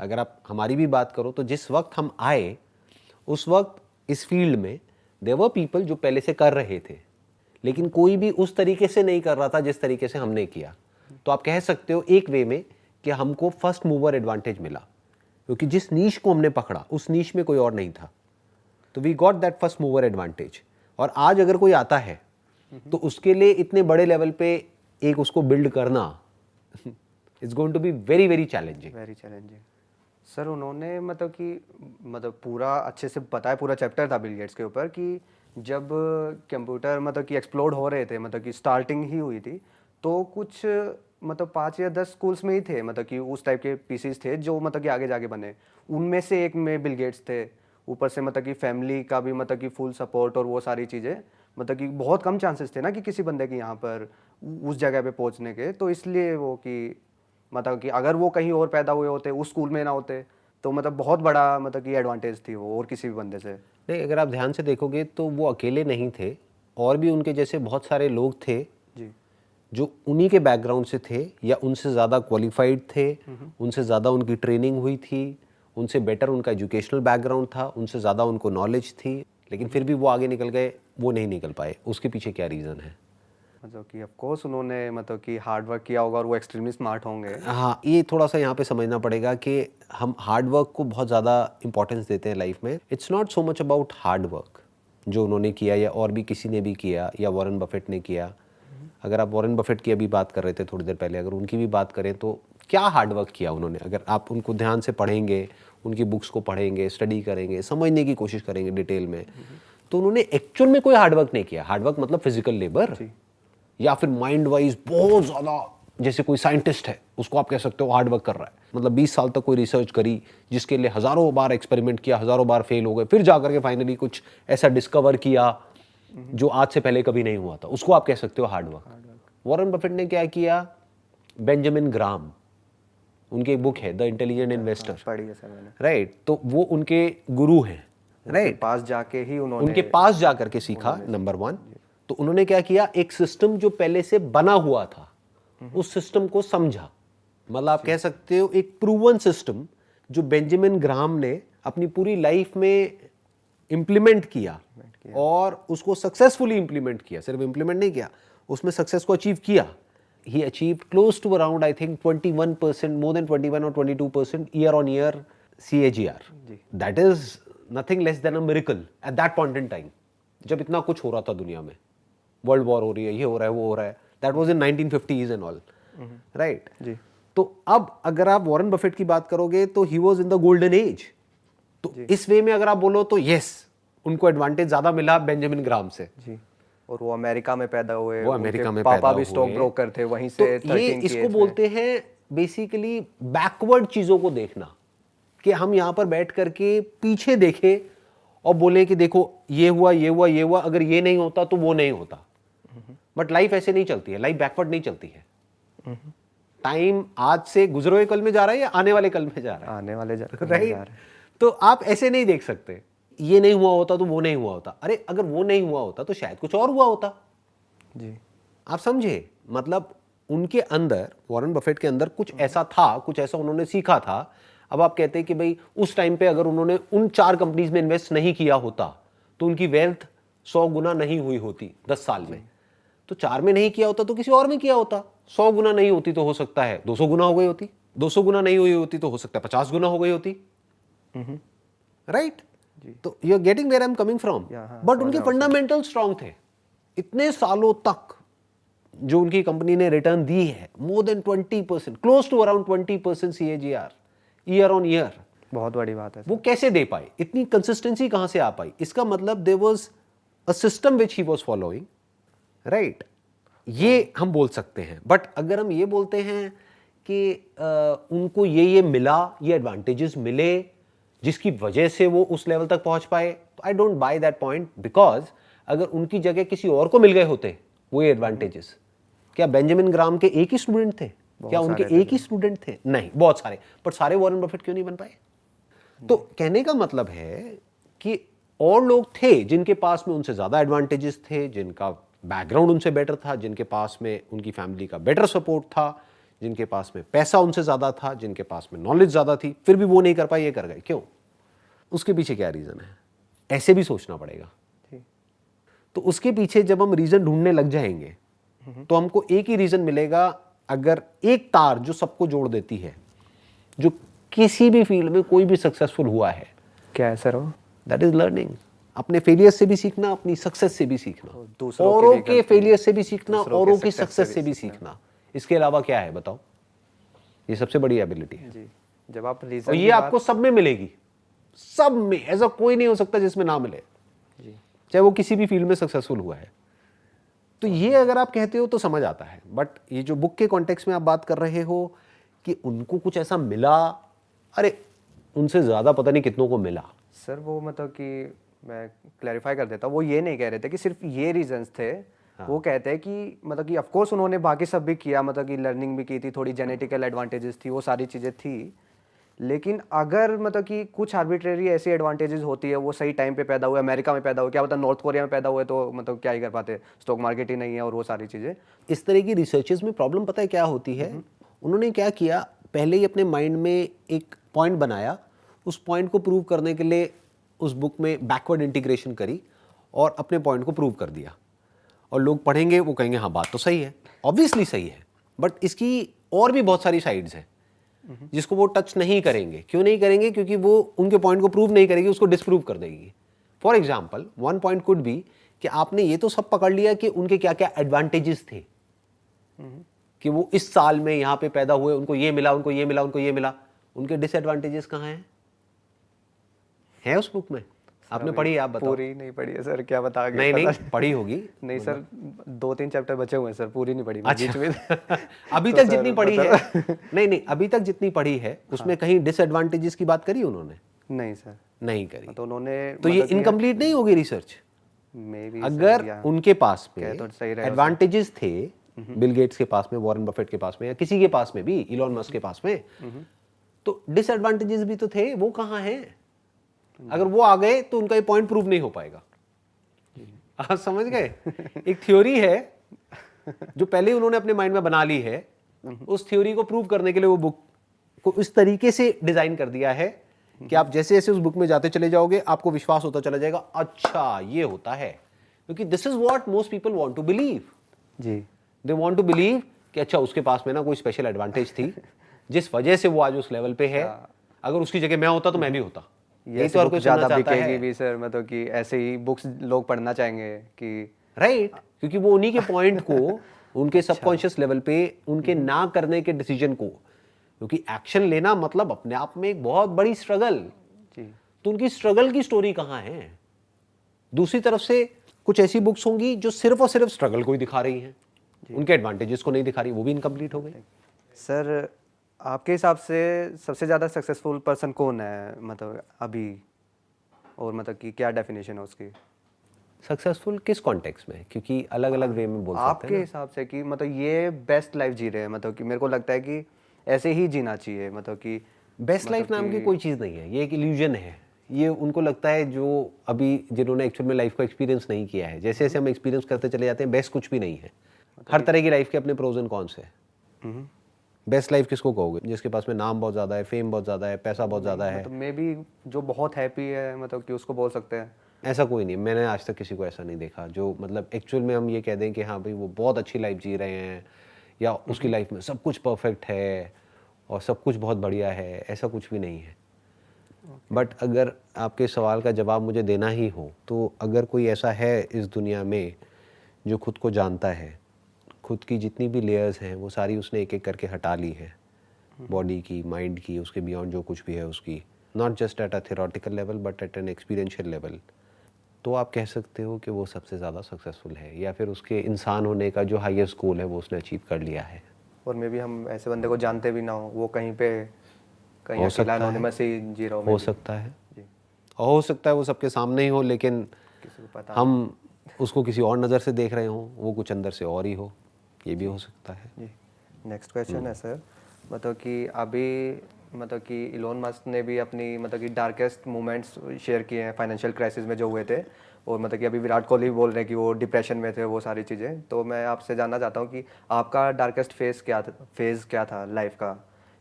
[SPEAKER 1] अगर आप हमारी भी बात करो तो जिस वक्त हम आए उस वक्त इस फील्ड में देयर वर पीपल जो पहले से कर रहे थे, लेकिन कोई भी उस तरीके से नहीं कर रहा था जिस तरीके से हमने किया। तो आप कह सकते हो एक वे में कि हमको फर्स्ट मूवर एडवांटेज मिला, क्योंकि जिस नीश को हमने पकड़ा उस नीश में कोई और नहीं था, तो we got that first mover advantage. और आज अगर कोई आता है तो उसके लिए इतने बड़े लेवल पे एक उसको बिल्ड करना it's going to be very very challenging.
[SPEAKER 2] Very challenging. Sir उन्होंने मतलब कि मतलब पूरा अच्छे से बताया, पूरा चैप्टर था बिल गेट्स के ऊपर कि जब कंप्यूटर मतलब कि एक्सप्लोड हो रहे थे, मतलब कि स्टार्टिंग ही हुई थी, तो कुछ मतलब 5 या 10 स्कूल्स में ही थे मतलब कि उस टाइप के पीसीज थे जो मतलब कि आगे जाके बने। उनमें से एक में बिल गेट्स थे। ऊपर से मतलब कि फैमिली का भी मतलब कि फुल सपोर्ट और वो सारी चीज़ें, मतलब कि बहुत कम चांसेस थे ना कि किसी बंदे के यहाँ पर उस जगह पे पहुँचने के। तो इसलिए वो कि मतलब कि अगर वो कहीं और पैदा हुए होते, उस स्कूल में ना होते, तो मतलब बहुत बड़ा मतलब कि एडवांटेज थी वो और किसी भी बंदे से।
[SPEAKER 1] नहीं, अगर आप ध्यान से देखोगे तो वो अकेले नहीं थे, और भी उनके जैसे बहुत सारे लोग थे
[SPEAKER 2] जी,
[SPEAKER 1] जो उन्हीं के बैकग्राउंड से थे या उनसे ज़्यादा क्वालिफाइड थे, उनसे ज़्यादा उनकी ट्रेनिंग हुई थी, उनसे बेटर उनका एजुकेशनल बैकग्राउंड था, उनसे ज़्यादा उनको नॉलेज थी, लेकिन फिर भी वो आगे निकल गए, वो नहीं निकल पाए। उसके पीछे क्या रीज़न है?
[SPEAKER 2] मतलब कि ऑफ कोर्स उन्होंने मतलब कि हार्ड वर्क किया होगा और वो एक्सट्रीमली स्मार्ट होंगे।
[SPEAKER 1] हाँ, ये थोड़ा सा यहाँ पे समझना पड़ेगा कि हम हार्ड वर्क को बहुत ज़्यादा इंपॉर्टेंस देते हैं लाइफ में। It's not so much about hard work जो उन्होंने किया या और भी किसी ने भी किया या वॉरेन बफेट ने किया। अगर आप वॉरेन बफेट की अभी बात कर रहे थे थोड़ी देर पहले, अगर उनकी भी बात करें तो क्या हार्ड वर्क किया उन्होंने, अगर आप उनको ध्यान से पढ़ेंगे, उनकी बुक्स को पढ़ेंगे, स्टडी करेंगे, समझने की कोशिश करेंगे डिटेल में, तो उन्होंने एक्चुअल में कोई हार्ड वर्क नहीं किया। हार्ड वर्क मतलब फिजिकल लेबर या फिर माइंड वाइज बहुत ज़्यादा, जैसे कोई साइंटिस्ट है उसको आप कह सकते हो हार्ड वर्क कर रहा है, मतलब 20 साल तक कोई रिसर्च करी जिसके लिए हज़ारों बार एक्सपेरिमेंट किया, हज़ारों बार फेल हो गए, फिर जा करके फाइनली कुछ ऐसा डिस्कवर किया जो आज से पहले कभी नहीं हुआ था, उसको आप कह सकते हो हार्ड वर्क। वॉरेन बफेट ने क्या किया, बेंजामिन ग्राम, उनकी एक बुक है द इंटेलिजेंट इन्वेस्टर,
[SPEAKER 2] पढ़ी है सर मैंने।
[SPEAKER 1] राइट, तो वो उनके गुरु हैं, राइट,
[SPEAKER 2] पास जाके ही उन्होंने
[SPEAKER 1] उनके पास जा करके सीखा, नंबर वन। तो उन्होंने क्या किया, एक सिस्टम जो पहले से बना हुआ था उस सिस्टम को समझा, मतलब आप कह सकते हो एक प्रूवन सिस्टम जो बेंजामिन ग्राहम ने अपनी पूरी लाइफ में इंप्लीमेंट किया और उसको सक्सेसफुली इंप्लीमेंट किया, सिर्फ इंप्लीमेंट नहीं किया, उसमें सक्सेस को अचीव किया। He achieved close to around I think 21%, more than 21 और 22% year on year CAGR। That is nothing less than a miracle at that point in time, जब इतना कुछ हो रहा था दुनिया में, वर्ल्ड वॉर हो रही है, ये हो रहा है, वो हो रहा है, that was in 1950s and all, right.
[SPEAKER 2] जी।
[SPEAKER 1] तो अब अगर आप वॉरेन बफेट की बात करोगे तो he was in the golden age, तो इस वे में अगर आप बोलो तो यस, उनको एडवांटेज ज्यादा मिला बेंजामिन ग्राहम से।
[SPEAKER 2] जी, और वो अमेरिका में पैदा हुए,
[SPEAKER 1] वो अमेरिका में
[SPEAKER 2] पापा
[SPEAKER 1] पैदा
[SPEAKER 2] भी स्टॉक
[SPEAKER 1] हुए।
[SPEAKER 2] ब्रोकर थे, वहीं
[SPEAKER 1] तो
[SPEAKER 2] से
[SPEAKER 1] ये
[SPEAKER 2] 13 की
[SPEAKER 1] इसको
[SPEAKER 2] एज में।
[SPEAKER 1] बोलते हैं बेसिकली बैकवर्ड चीजों को देखना, कि हम यहाँ पर बैठ करके पीछे देखें और बोले कि देखो ये हुआ, ये हुआ, ये हुआ, अगर ये नहीं होता तो वो नहीं होता। बट लाइफ ऐसे नहीं चलती है, लाइफ बैकवर्ड नहीं चलती है। टाइम आज से गुजरे हुए कल में जा रहा है या आने वाले कल में जा रहा है,
[SPEAKER 2] आने वाले
[SPEAKER 1] राइट? तो आप ऐसे नहीं देख सकते, ये नहीं हुआ होता तो वो नहीं हुआ होता। अरे अगर वो नहीं हुआ होता तो शायद कुछ और हुआ होता।
[SPEAKER 2] जी।
[SPEAKER 1] आप समझे, मतलब उनके अंदर, वॉरेन बफेट के अंदर कुछ ऐसा था, कुछ ऐसा उन्होंने सीखा था। अब आप कहते हैं कि भाई उस टाइम पे अगर उन्होंने उन 4 कंपनीज में इन्वेस्ट नहीं किया होता तो उनकी वेल्थ 100 गुना नहीं हुई होती 10 साल में। तो 4 में नहीं किया होता तो किसी और में किया होता। 100 गुना नहीं होती तो हो सकता है 200 गुना हो गई होती, 200 गुना नहीं हुई होती तो हो सकता है 50 गुना हो गई होती, राइट? तो you are getting where I am coming from. But उनके फंडामेंटल स्ट्रांग थे। इतने सालों तक जो उनकी कंपनी ने रिटर्न दी है, more than 20%, close to around 20% CAGR year on year,
[SPEAKER 2] बहुत बड़ी बात है।
[SPEAKER 1] वो कैसे दे पाए? इतनी कंसिस्टेंसी कहां से आ पाई? इसका मतलब there was a system which he was following, right? ये हम बोल सकते हैं। बट अगर हम ये बोलते हैं कि उनको ये मिला, ये एडवांटेजेस मिले जिसकी वजह से वो उस लेवल तक पहुंच पाए, तो I don't by that point. Because अगर उनकी जगह किसी और को मिल गए होते वो एडवांटेजेस, क्या बेंजामिन ग्राम के एक ही स्टूडेंट थे? क्या उनके एक ही स्टूडेंट थे? नहीं, बहुत सारे। पर सारे वॉरेन बफेट क्यों नहीं बन पाए? तो कहने का मतलब है कि और लोग थे जिनके पास में उनसे ज्यादा एडवांटेजेस थे, जिनका बैकग्राउंड उनसे बेटर था, जिनके पास में उनकी फैमिली का बेटर सपोर्ट था, जिनके पास में पैसा उनसे ज्यादा था, जिनके पास में नॉलेज ज्यादा थी, फिर भी वो नहीं कर पाए, ये कर गए। क्यों? उसके पीछे क्या रीजन है? ऐसे भी सोचना पड़ेगा। तो उसके पीछे जब हम रीजन ढूंढने लग जाएंगे तो हमको एक ही रीजन मिलेगा। अगर एक तार जो सबको जोड़ देती है, जो किसी भी फील्ड में कोई भी सक्सेसफुल हुआ है,
[SPEAKER 2] क्या है सर वो?
[SPEAKER 1] That is learning. अपने फेलियर से भी सीखना, अपनी सक्सेस से भी सीखना,
[SPEAKER 2] दूसरों
[SPEAKER 1] औरों
[SPEAKER 2] की
[SPEAKER 1] के फेलियर से भी सीखना,
[SPEAKER 2] दूसरों
[SPEAKER 1] औरों
[SPEAKER 2] के
[SPEAKER 1] की
[SPEAKER 2] success
[SPEAKER 1] सक्सेस से भी सीखना। इसके अलावा क्या है बताओ? ये सबसे बड़ी एबिलिटी है।
[SPEAKER 2] जी। जब आप
[SPEAKER 1] और
[SPEAKER 2] रीजन
[SPEAKER 1] ये आपको सब में मिलेगी, सब में। ऐसा कोई नहीं हो सकता जिसमें ना मिले,
[SPEAKER 2] जी।
[SPEAKER 1] चाहे वो किसी भी फील्ड में सक्सेसफुल हुआ है। तो ये अगर आप कहते हो तो समझ आता है। बट ये जो बुक के कॉन्टेक्स्ट में आप बात कर रहे हो कि उनको कुछ ऐसा मिला, अरे उनसे ज्यादा पता नहीं कितनों को मिला।
[SPEAKER 2] सर वो मतलब कि मैं क्लैरिफाई कर देता हूँ, वो ये नहीं कह रहे थे कि सिर्फ ये रीजंस थे। वो कहते हैं कि मतलब कि ऑफ कोर्स उन्होंने बाकी सब भी किया, मतलब कि लर्निंग भी की थी, थोड़ी जेनेटिकल एडवांटेजेस थी, वो सारी चीज़ें थी। लेकिन अगर मतलब कि कुछ आर्बिट्रेरी ऐसी एडवांटेजेस होती है, वो सही टाइम पे पैदा हुए, अमेरिका में पैदा हुए, क्या पता नॉर्थ कोरिया में पैदा हुए, तो मतलब क्या ही कर पाते, स्टॉक मार्केट ही नहीं है और वो सारी चीज़ें।
[SPEAKER 1] इस तरह की रिसर्चेस में प्रॉब्लम पता है क्या होती है? उन्होंने क्या किया, पहले ही अपने माइंड में एक पॉइंट बनाया, उस पॉइंट को प्रूव करने के लिए उस बुक में बैकवर्ड इंटीग्रेशन करी और अपने पॉइंट को प्रूव कर दिया। और लोग पढ़ेंगे, वो कहेंगे हाँ बात तो सही है, ऑब्वियसली सही है, बट इसकी और भी बहुत सारी साइड्स हैं जिसको वो टच नहीं करेंगे। क्यों नहीं करेंगे? क्योंकि वो उनके पॉइंट को प्रूव नहीं करेगी, उसको डिसप्रूव कर देगी। For example, one point could be कि आपने ये तो सब पकड़ लिया कि उनके क्या क्या एडवांटेजेस थे, कि वो इस साल में यहां पे पैदा हुए, उनको ये मिला, उनको ये मिला, उनको ये मिला। उनके डिसएडवांटेजेस कहां हैं? है उस बुक में? आपने पढ़ी है? आप बताओ।
[SPEAKER 2] पूरी नहीं पढ़ी है सर, क्या बता
[SPEAKER 1] नहीं नहीं पढ़ी होगी।
[SPEAKER 2] नहीं सर, 2-3 चैप्टर बचे हुए हैं सर, पूरी नहीं पढ़ी बीच में।
[SPEAKER 1] अभी तक जितनी पढ़ी है, नहीं नहीं, अभी तक जितनी पढ़ी है उसमें कहीं डिसएडवांटेजेस की बात करी उन्होंने?
[SPEAKER 2] नहीं सर,
[SPEAKER 1] नहीं करी।
[SPEAKER 2] तो उन्होंने
[SPEAKER 1] तो ये इनकम्प्लीट नहीं होगी रिसर्च।
[SPEAKER 2] मे
[SPEAKER 1] अगर उनके पास में
[SPEAKER 2] तो सही रहेगा
[SPEAKER 1] एडवांटेजेस थे, बिल गेट्स के पास में, वॉरेन बफेट के पास में, या किसी के पास में भी, इलॉन मस्क के पास में, तो डिसएडवांटेजेस भी तो थे। वो कहां हैं? अगर वो आ गए तो उनका ये पॉइंट प्रूव नहीं हो पाएगा। आप समझ गए? एक थ्योरी है जो पहले ही उन्होंने अपने माइंड में बना ली है, उस थ्योरी को प्रूव करने के लिए वो बुक को इस तरीके से डिजाइन कर दिया है कि आप जैसे जैसे उस बुक में जाते चले जाओगे, आपको विश्वास होता चला जाएगा, अच्छा ये होता है। क्योंकि this is what most people want to believe.
[SPEAKER 2] जी।
[SPEAKER 1] दे वांट टू बिलीव कि अच्छा उसके पास में ना कोई स्पेशल एडवांटेज थी जिस वजह से वो आज उस लेवल पे है। अगर उसकी जगह मैं होता तो मैं भी होता।
[SPEAKER 2] ये तो और कुछ ज्यादा बिकेगी भी सर, मतलब कि ऐसे ही बुक्स लोग पढ़ना चाहेंगे कि
[SPEAKER 1] राइट, क्योंकि वो उन्हीं के पॉइंट को उनके सबकॉन्शियस लेवल पे, उनके ना करने के डिसीजन को, क्योंकि एक्शन लेना मतलब अपने आप में एक बहुत बड़ी स्ट्रगल। तो उनकी स्ट्रगल की स्टोरी कहां है? दूसरी तरफ से कुछ ऐसी बुक्स होंगी जो सिर्फ और सिर्फ स्ट्रगल को ही दिखा रही हैं, उनके एडवांटेजेस को नहीं दिखा रही, वो भी इनकम्प्लीट हो गई।
[SPEAKER 2] सर आपके हिसाब से सबसे ज़्यादा सक्सेसफुल पर्सन कौन है मतलब अभी, और मतलब कि क्या डेफिनेशन है उसकी?
[SPEAKER 1] सक्सेसफुल किस कॉन्टेक्स्ट में, क्योंकि अलग अलग वे में बोल सकते
[SPEAKER 2] आपके
[SPEAKER 1] हैं
[SPEAKER 2] हिसाब से कि मतलब ये बेस्ट लाइफ जी रहे हैं, मतलब कि मेरे को लगता है कि ऐसे ही जीना चाहिए, मतलब कि
[SPEAKER 1] ना। बेस्ट लाइफ नाम की कोई चीज़ नहीं है, ये एक इल्यूजन है। ये उनको लगता है जो अभी जिन्होंने एक्चुअल में लाइफ को एक्सपीरियंस नहीं किया है। जैसे जैसे हम एक्सपीरियंस करते चले जाते हैं, बेस्ट कुछ भी नहीं है। हर तरह की लाइफ के अपने प्रोज एंड कॉन्स है। बेस्ट लाइफ किसको कहोगे? जिसके पास में नाम बहुत ज़्यादा है, फेम बहुत ज़्यादा है, पैसा बहुत ज़्यादा है।
[SPEAKER 2] मतलब मे बी जो बहुत हैप्पी है, मतलब कि उसको बोल सकते हैं।
[SPEAKER 1] ऐसा कोई नहीं, मैंने आज तक किसी को ऐसा नहीं देखा जो मतलब एक्चुअल में हम ये कह दें कि हाँ भाई वो बहुत अच्छी लाइफ जी रहे हैं या उसकी लाइफ में सब कुछ परफेक्ट है और सब कुछ बहुत बढ़िया है, ऐसा कुछ भी नहीं है। बट अगर आपके सवाल का जवाब मुझे देना ही हो तो अगर कोई ऐसा है इस दुनिया में जो खुद को जानता है, खुद की जितनी भी लेयर्स हैं वो सारी उसने एक एक करके हटा ली है, बॉडी की, माइंड की, उसके बियॉन्ड जो कुछ भी है उसकी, not just at a theoretical level but at N experiential level, तो आप कह सकते हो कि वो सबसे ज़्यादा सक्सेसफुल है या फिर उसके इंसान होने का जो हाईएस्ट गोल है वो उसने अचीव कर लिया है।
[SPEAKER 2] और मे बी हम ऐसे बंदे को जानते भी ना हो, वो कहीं पे कहीं
[SPEAKER 1] हो
[SPEAKER 2] अकेला
[SPEAKER 1] सकता
[SPEAKER 2] होने
[SPEAKER 1] है।
[SPEAKER 2] में से जी रहा
[SPEAKER 1] हो सकता है,
[SPEAKER 2] जी,
[SPEAKER 1] और हो सकता है वो सबके सामने ही हो लेकिन
[SPEAKER 2] किसी को पता
[SPEAKER 1] हम उसको किसी और नज़र से देख रहे हों, वो कुछ अंदर से और ही हो, ये भी हो सकता है।
[SPEAKER 2] जी। नेक्स्ट क्वेश्चन है सर, मतलब कि अभी मतलब कि इलोन मस्क ने भी अपनी मतलब कि डार्केस्ट मोमेंट्स शेयर किए हैं फाइनेंशियल क्राइसिस में जो हुए थे, और मतलब कि अभी विराट कोहली भी बोल रहे हैं कि वो डिप्रेशन में थे, वो सारी चीज़ें। तो मैं आपसे जानना चाहता हूँ कि आपका डार्केस्ट फेज़ क्या था लाइफ का,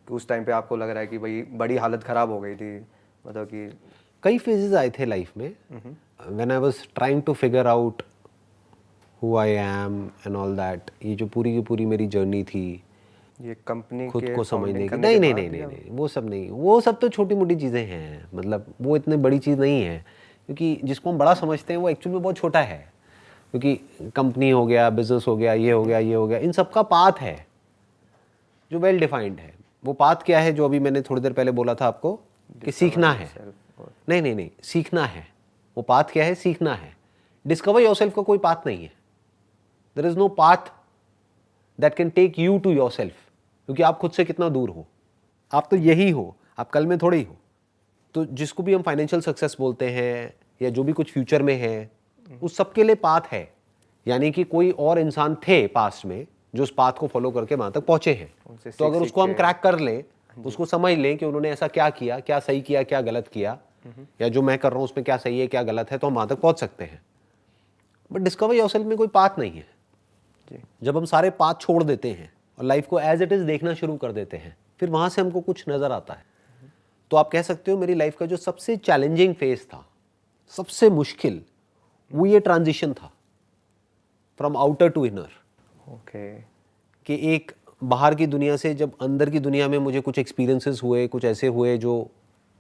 [SPEAKER 2] कि उस टाइम पे आपको लग रहा है कि भाई बड़ी हालत ख़राब हो गई थी, मतलब कि
[SPEAKER 1] कई फेजेस आए थे लाइफ में when I was trying to figure out who I am and all that. ये जो पूरी की पूरी मेरी जर्नी थी
[SPEAKER 2] ये कंपनी
[SPEAKER 1] खुद
[SPEAKER 2] के
[SPEAKER 1] को
[SPEAKER 2] फाउंडिंग
[SPEAKER 1] समझने की,
[SPEAKER 2] करने
[SPEAKER 1] नहीं
[SPEAKER 2] के
[SPEAKER 1] नहीं
[SPEAKER 2] बाद
[SPEAKER 1] नहीं नहीं
[SPEAKER 2] या
[SPEAKER 1] नहीं, वो सब नहीं, वो सब तो छोटी मोटी चीज़ें हैं, मतलब वो इतनी बड़ी चीज़ नहीं है, क्योंकि जिसको हम बड़ा समझते हैं वो एक्चुअली में बहुत छोटा है। क्योंकि कंपनी हो गया, बिजनेस हो गया, ये हो गया, ये हो गया, इन सब का पाथ है जो वेल डिफाइंड है। वो पाथ क्या है जो अभी मैंने थोड़ी देर पहले बोला था आपको कि सीखना है।
[SPEAKER 2] self और
[SPEAKER 1] नहीं नहीं नहीं, सीखना है। वो पाथ क्या है? सीखना है। डिस्कवर योरसेल्फ का कोई पाथ नहीं है। There is no path that can take you to yourself, क्योंकि आप खुद से कितना दूर हो। आप तो यही हो, आप कल में थोड़े ही हो। तो जिसको भी हम फाइनेंशियल सक्सेस बोलते हैं या जो भी कुछ फ्यूचर में है, उस सबके लिए पाथ है। यानी कि कोई और इंसान थे पास्ट में जो उस पाथ को फॉलो करके वहां तक पहुंचे हैं।
[SPEAKER 2] उनसे
[SPEAKER 1] तो अगर
[SPEAKER 2] सीख
[SPEAKER 1] उसको हम
[SPEAKER 2] के
[SPEAKER 1] क्रैक कर लें, उसको समझ लें कि उन्होंने ऐसा क्या किया, क्या सही किया, क्या गलत किया, या जो मैं कर रहा हूं उसमें क्या सही है, क्या गलत है, तो हम वहां तक पहुंच सकते हैं। बट डिस्कवर योरसेल्फ में कोई पाथ नहीं है।
[SPEAKER 2] जी,
[SPEAKER 1] जब हम सारे पाथ छोड़ देते हैं और लाइफ को एज इट इज देखना शुरू कर देते हैं, फिर वहां से हमको कुछ नजर आता है। तो आप कह सकते हो मेरी लाइफ का जो सबसे चैलेंजिंग फेज था, सबसे मुश्किल, वो ये ट्रांजिशन था from outer to inner.
[SPEAKER 2] Okay,
[SPEAKER 1] कि एक बाहर की दुनिया से जब अंदर की दुनिया में मुझे कुछ एक्सपीरियंसेस हुए, कुछ ऐसे हुए जो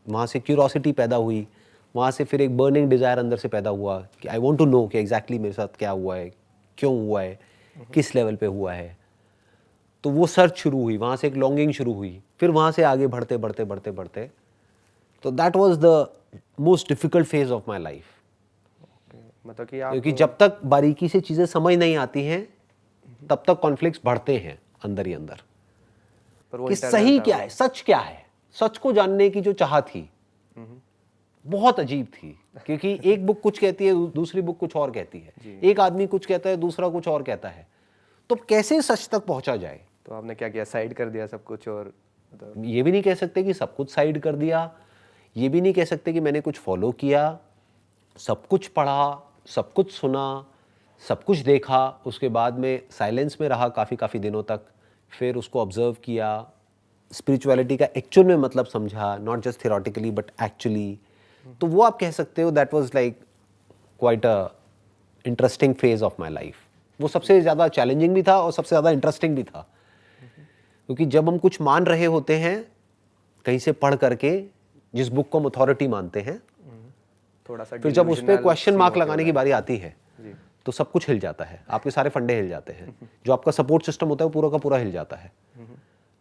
[SPEAKER 1] वहाँ से क्यूरोसिटी पैदा हुई, वहाँ से फिर एक बर्निंग डिज़ायर अंदर से पैदा हुआ कि आई वांट टू नो कि एग्जैक्टली मेरे साथ क्या हुआ है, क्यों हुआ है, किस लेवल पे हुआ है। तो वो सर्च शुरू हुई, वहाँ से एक लॉन्गिंग शुरू हुई, फिर वहाँ से आगे बढ़ते बढ़ते बढ़ते बढ़ते, तो that was the most difficult phase of my life.
[SPEAKER 2] मतलब कि आप
[SPEAKER 1] क्योंकि जब तक बारीकी से चीज़ें समझ नहीं आती हैं तब तक कॉन्फ्लिक्ट्स बढ़ते हैं अंदर ही अंदर
[SPEAKER 2] पर वो
[SPEAKER 1] कि
[SPEAKER 2] internal
[SPEAKER 1] सही
[SPEAKER 2] था
[SPEAKER 1] क्या
[SPEAKER 2] वो।
[SPEAKER 1] है, सच क्या है। सच को जानने की जो चाह थी बहुत अजीब थी, क्योंकि एक बुक कुछ कहती है, दूसरी बुक कुछ और कहती है, एक आदमी कुछ कहता है, दूसरा कुछ और कहता है। तो कैसे सच तक पहुंचा जाए?
[SPEAKER 2] तो आपने क्या किया, साइड कर दिया सब कुछ, और मतलब
[SPEAKER 1] ये भी नहीं कह सकते कि सब कुछ साइड कर दिया, ये भी नहीं कह सकते कि मैंने कुछ फॉलो किया। सब कुछ पढ़ा, सब कुछ सुना, सब कुछ देखा, उसके बाद में साइलेंस में रहा काफ़ी दिनों तक, फिर उसको ऑब्जर्व किया, स्पिरिचुअलिटी का एक्चुअल में मतलब समझा, not just theoretically but actually. तो वो आप कह सकते हो that was like quite a interesting phase of my life. वो सबसे ज़्यादा चैलेंजिंग भी था और सबसे ज़्यादा इंटरेस्टिंग भी था, क्योंकि जब हम कुछ मान रहे होते हैं कहीं से पढ़ करके, जिस बुक को हम अथॉरिटी मानते हैं,
[SPEAKER 2] थोड़ा सा
[SPEAKER 1] फिर जब उस पर
[SPEAKER 2] delusional
[SPEAKER 1] क्वेश्चन
[SPEAKER 2] सी
[SPEAKER 1] मार्क
[SPEAKER 2] होते हो
[SPEAKER 1] लगाने की बारी आती है
[SPEAKER 2] जी,
[SPEAKER 1] तो सब कुछ हिल जाता है, आपके सारे फंडे हिल जाते हैं, जो आपका सपोर्ट सिस्टम होता है वो पूरा का पूरा हिल जाता है।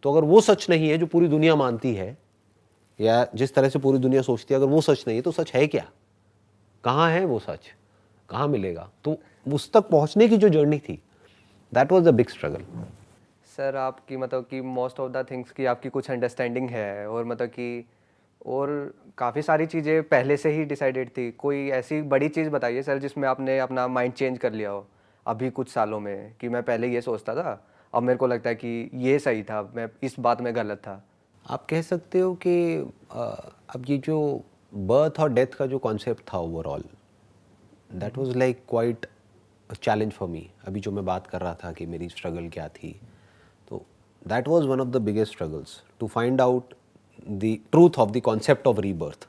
[SPEAKER 1] तो अगर वो सच नहीं है जो पूरी दुनिया मानती है या जिस तरह से पूरी दुनिया सोचती है, अगर वो सच नहीं है तो सच है क्या? कहाँ है वो सच? कहाँ मिलेगा? तो उस तक पहुंचने की जो जर्नी थी, that was the big struggle.
[SPEAKER 2] Sir आपकी मतलब कि मोस्ट ऑफ द थिंग्स की आपकी कुछ अंडरस्टैंडिंग है, और मतलब कि और काफ़ी सारी चीज़ें पहले से ही डिसाइडेड थी। कोई ऐसी बड़ी चीज़ बताइए सर जिसमें आपने अपना माइंड चेंज कर लिया हो अभी कुछ सालों में, कि मैं पहले ये सोचता था, अब मेरे को लगता है कि ये सही था, मैं इस बात में गलत था।
[SPEAKER 1] आप कह सकते हो कि अब ये जो बर्थ और डेथ का जो कॉन्सेप्ट था overall, that was like quite challenge for me. अभी जो मैं बात कर रहा था कि मेरी स्ट्रगल क्या थी, तो that was one of the biggest struggles to find out the truth of the concept of rebirth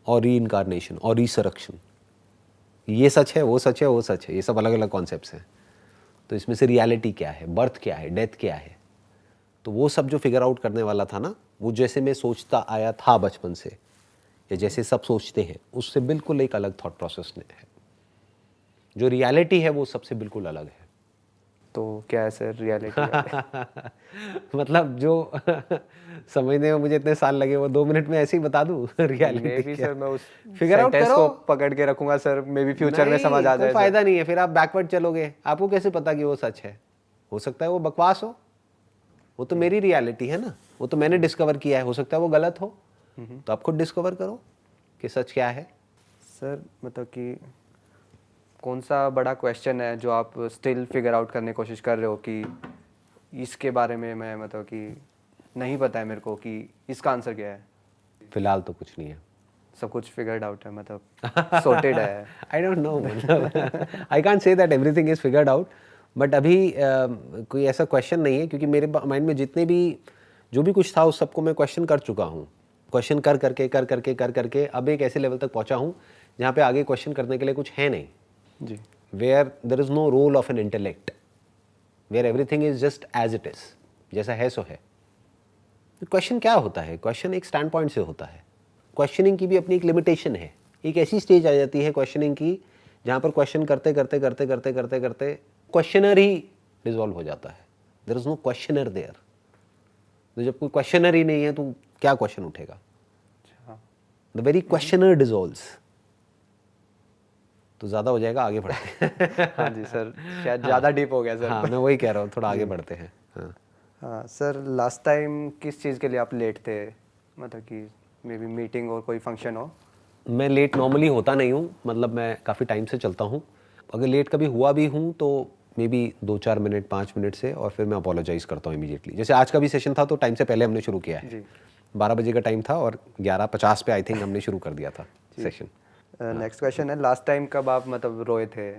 [SPEAKER 1] और री इनकारनेशन और रिसरेक्शन। ये सच है, वो सच है, वो सच है, ये सब अलग अलग कॉन्सेप्ट्स हैं। तो इसमें से रियलिटी क्या है, बर्थ क्या है, डेथ क्या है, तो वो सब जो फिगर आउट करने वाला था ना, वो जैसे मैं सोचता आया था बचपन से, या जैसे सब सोचते हैं, उससे बिल्कुल एक अलग थॉट प्रोसेस है। जो रियलिटी है वो सबसे बिल्कुल अलग है।
[SPEAKER 2] तो क्या है सर रियलिटी?
[SPEAKER 1] मतलब जो समझने में मुझे इतने साल लगे वो 2 मिनट में ऐसे ही बता दूं
[SPEAKER 2] मे
[SPEAKER 1] रियलिटी
[SPEAKER 2] बी
[SPEAKER 1] क्या।
[SPEAKER 2] सर मैं उस
[SPEAKER 1] फिगर आउट
[SPEAKER 2] सेंटेंस
[SPEAKER 1] करो।
[SPEAKER 2] को पकड़ के रखूंगा सर, मे बी फ्यूचर में समझ आ
[SPEAKER 1] कोई
[SPEAKER 2] जाए सर।
[SPEAKER 1] फायदा नहीं है, फिर आप बैकवर्ड चलोगे, आपको कैसे पता कि वो सच है? हो सकता है वो बकवास हो, वो तो मेरी रियलिटी है ना, वो तो मैंने डिस्कवर किया है, हो सकता है वो गलत हो, तो आप खुद डिस्कवर करो कि सच क्या है।
[SPEAKER 2] सर मतलब कि कौन सा बड़ा क्वेश्चन है जो आप स्टिल फिगर आउट करने की कोशिश कर रहे हो कि इसके बारे में मैं मतलब कि नहीं पता है मेरे को कि इसका आंसर क्या है?
[SPEAKER 1] फिलहाल तो कुछ नहीं है।
[SPEAKER 2] सब कुछ फिगर्ड आउट है, मतलब सॉर्टेड है।
[SPEAKER 1] आई डोंट नो, मतलब I can't say that everything is figured out, but अभी कोई ऐसा क्वेश्चन नहीं है, क्योंकि मेरे माइंड में जितने भी जो भी कुछ था उस सबको मैं क्वेश्चन कर चुका हूँ। क्वेश्चन कर करके अब एक ऐसे लेवल तक पहुँचा हूँ जहाँ पे आगे क्वेश्चन करने के लिए कुछ है नहीं,
[SPEAKER 2] जी।
[SPEAKER 1] Where there is no role of an intellect, where everything is just as it is, जैसा है सो है। क्वेश्चन क्या होता है? क्वेश्चन एक स्टैंड पॉइंट से होता है। क्वेश्चनिंग की भी अपनी एक लिमिटेशन है। एक ऐसी स्टेज आ जाती है क्वेश्चनिंग की जहाँ पर क्वेश्चन करते करते क्वेश्चनर ही डिसॉल्व हो जाता है। There is no questioner there. तो जब कोई क्वेश्चनर ही नहीं है तो क्या क्वेश्चन उठेगा? The very questioner dissolves. तो ज़्यादा हो जाएगा, आगे बढ़ते हैं।
[SPEAKER 2] हाँ जी सर, शायद ज़्यादा डीप हो गया सर।
[SPEAKER 1] हाँ, मैं वही कह रहा हूँ, थोड़ा आगे बढ़ते हैं। हाँ,
[SPEAKER 2] हाँ सर, लास्ट टाइम किस चीज़ के लिए आप लेट थे? मतलब कि मे बी मीटिंग और कोई फंक्शन हो?
[SPEAKER 1] मैं लेट नॉर्मली होता नहीं हूँ, मतलब मैं काफ़ी टाइम से चलता हूँ। अगर लेट कभी हुआ भी हूँ तो मे बी 2-4 मिनट 5 मिनट से, और फिर मैं अपोलोजाइज़ करता हूँ इमीडिएटली। जैसे आज का भी सेशन था तो टाइम से पहले हमने शुरू किया है।
[SPEAKER 2] जी।
[SPEAKER 1] 12 बजे का टाइम था और 11:50 पे आई थिंक हमने शुरू कर दिया था सेशन।
[SPEAKER 2] नेक्स्ट क्वेश्चन है, लास्ट टाइम कब आप मतलब रोए थे?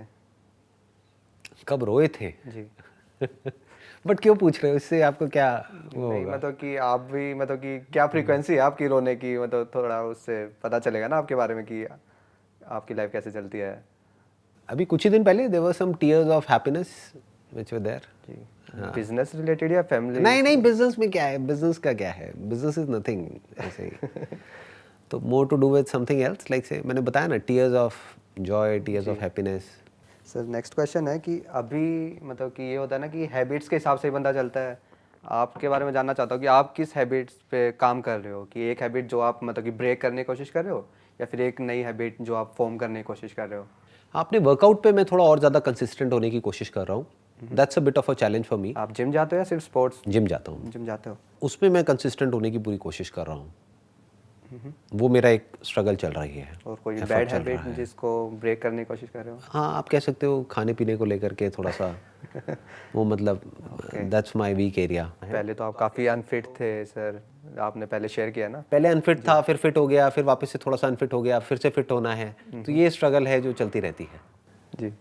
[SPEAKER 1] कब रोए थे?
[SPEAKER 2] जी।
[SPEAKER 1] बट क्यों पूछ रहे हो? इससे आपको क्या वो
[SPEAKER 2] नहीं
[SPEAKER 1] होगा?
[SPEAKER 2] मतलब कि आप भी मतलब कि क्या फ्रीक्वेंसी है आपकी रोने की, मतलब थोड़ा उससे पता चलेगा ना आपके बारे में कि आपकी लाइफ कैसे चलती है।
[SPEAKER 1] अभी कुछ ही दिन पहले there were some tears of happiness which were there.
[SPEAKER 2] जी। बिजनेस रिलेटेड या फैमिली?
[SPEAKER 1] नहीं, बिजनेस में क्या है? बिजनेस का क्या है? बिजनेस इज नथिंग ऐसे ही। तो more to do with something else, like से मैंने बताया ना, tears of joy, tears of happiness.
[SPEAKER 2] Sir next question है कि अभी मतलब कि ये होता है ना कि हैबिट्स के हिसाब से ही बंदा चलता है। आपके बारे में जानना चाहता हूँ कि आप किस हैबिट्स पे काम कर रहे हो, कि एक हैबिट जो आप मतलब कि ब्रेक करने की कोशिश कर रहे हो, या फिर एक नई हैबिट जो आप फॉर्म करने की कोशिश कर रहे हो?
[SPEAKER 1] आपने वर्कआउट पे मैं थोड़ा और ज़्यादा कंसिस्टेंट होने की कोशिश कर रहा हूँ। That's a bit of a challenge for me.
[SPEAKER 2] आप जिम जाते हो या सिर्फ स्पोर्ट्स?
[SPEAKER 1] जिम जाता हूँ,
[SPEAKER 2] जिम जाते हो।
[SPEAKER 1] उसमें मैं कंसिस्टेंट होने की पूरी कोशिश कर रहा हूँ। वो मेरा एक स्ट्रगल चल रही है,
[SPEAKER 2] और कोई
[SPEAKER 1] effort
[SPEAKER 2] बैड
[SPEAKER 1] चल
[SPEAKER 2] हैबिट
[SPEAKER 1] रहा है।
[SPEAKER 2] जिसको ब्रेक करने की कोशिश कर रहे हो?
[SPEAKER 1] हाँ, आप कह सकते हो खाने पीने को लेकर के थोड़ा सा वो, मतलब दैट्स माय वीक एरिया।
[SPEAKER 2] पहले तो आप काफ़ी अनफिट थे सर, आपने पहले शेयर किया ना।
[SPEAKER 1] पहले अनफिट था, फिर फिट हो गया, फिर वापस से थोड़ा सा अनफिट हो गया, फिर से फिट होना है। तो ये स्ट्रगल है जो चलती रहती है
[SPEAKER 2] जी।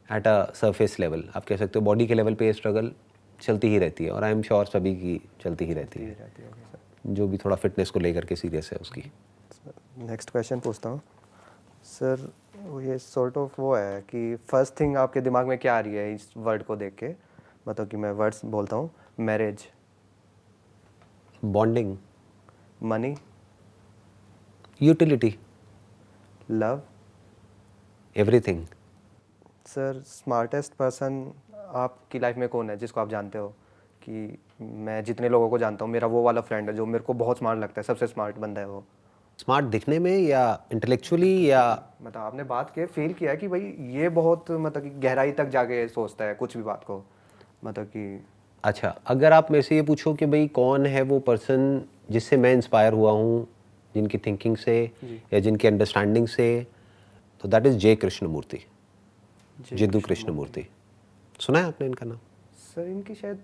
[SPEAKER 1] At a surface level. आप कह सकते हो बॉडी के लेवल पे ये स्ट्रगल चलती ही रहती है, और आई एम श्योर सभी की चलती ही रहती है, जो भी थोड़ा फिटनेस को लेकर के सीरियस है उसकी।
[SPEAKER 2] नेक्स्ट क्वेश्चन पूछता हूँ सर, ये सॉर्ट ऑफ वो है कि फर्स्ट थिंग आपके दिमाग में क्या आ रही है इस वर्ड को देख के? मतलब कि मैं वर्ड्स बोलता हूँ, marriage,
[SPEAKER 1] bonding,
[SPEAKER 2] money,
[SPEAKER 1] utility,
[SPEAKER 2] love.
[SPEAKER 1] Everything.
[SPEAKER 2] Sir smartest person आपकी लाइफ में कौन है जिसको आप जानते हो कि मैं जितने लोगों को जानता हूँ, मेरा वो वाला फ्रेंड है जो मेरे को बहुत स्मार्ट लगता है, सबसे स्मार्ट बंदा है वो?
[SPEAKER 1] स्मार्ट दिखने में या इंटेलेक्चुअली, या
[SPEAKER 2] मतलब आपने बात के फील किया कि भाई ये बहुत मतलब कि गहराई तक जाके सोचता है कुछ भी बात को, मतलब कि
[SPEAKER 1] अच्छा, अगर आप मेरे से ये पूछो कि भाई कौन है वो पर्सन जिससे मैं इंस्पायर हुआ हूँ, जिनकी थिंकिंग से या जिनकी अंडरस्टैंडिंग से, तो that is J Krishnamurti, Jiddu Krishnamurti. सुना है आपने इनका नाम?
[SPEAKER 2] सर इनकी शायद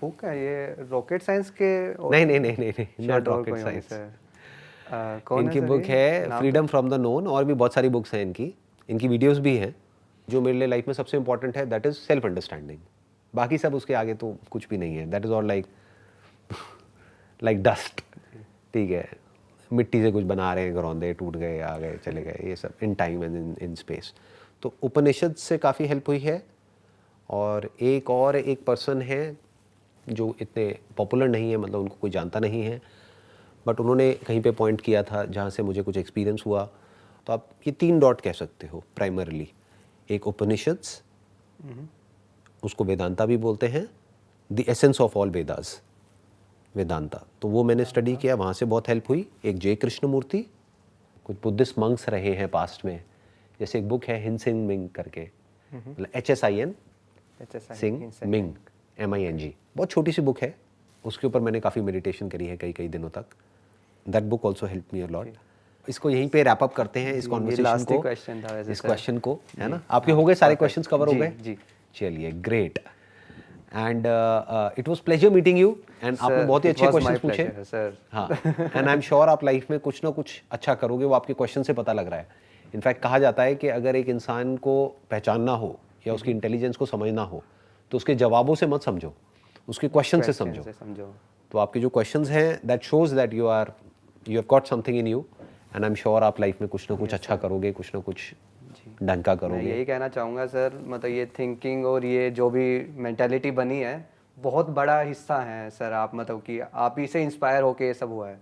[SPEAKER 2] बुक है ये रॉकेट साइंस के
[SPEAKER 1] नहीं, नॉट रॉकेट साइंस।
[SPEAKER 2] कौन
[SPEAKER 1] इनकी
[SPEAKER 2] है सर
[SPEAKER 1] बुक
[SPEAKER 2] ये?
[SPEAKER 1] है फ्रीडम फ्रॉम द नोन, और भी बहुत सारी बुक्स हैं इनकी, इनकी वीडियोस भी हैं। जो मेरे लिए लाइफ में सबसे इंपॉर्टेंट है दैट इज़ सेल्फ अंडरस्टैंडिंग। बाकी सब उसके आगे तो कुछ भी नहीं है, that is all like dust. ठीक है, मिट्टी से कुछ बना रहे हैं, घरौंदे टूट गए, आ गए, चले गए, ये सब in time and in space. तो उपनिषद से काफ़ी हेल्प हुई है। और एक पर्सन है जो इतने पॉपुलर नहीं है, मतलब उनको कोई जानता नहीं है, बट उन्होंने कहीं पे पॉइंट किया था जहाँ से मुझे कुछ एक्सपीरियंस हुआ। तो आप ये 3 डॉट कह सकते हो प्राइमरली। एक उपनिषद्स, उसको वेदांता भी बोलते हैं, the essence of all Vedas, Vedanta. तो वो मैंने स्टडी किया, वहाँ से बहुत हेल्प हुई। एक जे कृष्णमूर्ति, कुछ बुद्धिस्ट मंक्स रहे हैं पास्ट में, जैसे एक बुक है हिनसेन मिंग करके, मतलब HSIN सिंह मिंग MING, बहुत छोटी सी बुक है, उसके ऊपर मैंने काफ़ी मेडिटेशन करी है कई दिनों तक। That book also help me a lot. इसको यहीं पे रैप अप करते हैं इस कॉन्वर्सेशन को, इस क्वेश्चन को, है ना? आपके हो गए सारे क्वेश्चंस कवर हो गए?
[SPEAKER 2] जी।
[SPEAKER 1] चलिए, great. And it was pleasure meeting you, and आपने बहुत ही अच्छे क्वेश्चंस पूछे
[SPEAKER 2] सर।
[SPEAKER 1] हाँ, एंड आई एम श्योर आप लाइफ में कुछ ना कुछ अच्छा करोगे, वो आपके क्वेश्चन से पता लग रहा है। इनफैक्ट कहा जाता है कि अगर एक इंसान को पहचानना हो या उसकी इंटेलिजेंस को समझना हो तो उसके जवाबों से मत समझो, उसके क्वेश्चन से समझो। तो आपके जो क्वेश्चंस हैं that shows that you have got something in you, and I am sure आप लाइफ में कुछ ना कुछ अच्छा करोगे, कुछ ना कुछ ढंग का
[SPEAKER 2] मैं
[SPEAKER 1] करोगे।
[SPEAKER 2] यही कहना चाहूँगा सर, मतलब ये थिंकिंग और ये जो भी मेंटालिटी बनी है बहुत बड़ा हिस्सा है सर। आप मतलब कि आप ही से इंस्पायर होके ये सब हुआ है,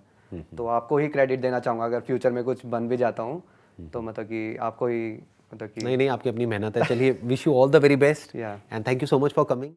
[SPEAKER 2] तो आपको ही क्रेडिट देना चाहूँगा। अगर फ्यूचर में कुछ बन भी जाता हूँ तो मतलब कि आपको ही, मतलब कि
[SPEAKER 1] नहीं, आपकी अपनी मेहनत है। चलिए, wish you all the very best
[SPEAKER 2] Yeah.
[SPEAKER 1] And thank you so much for coming.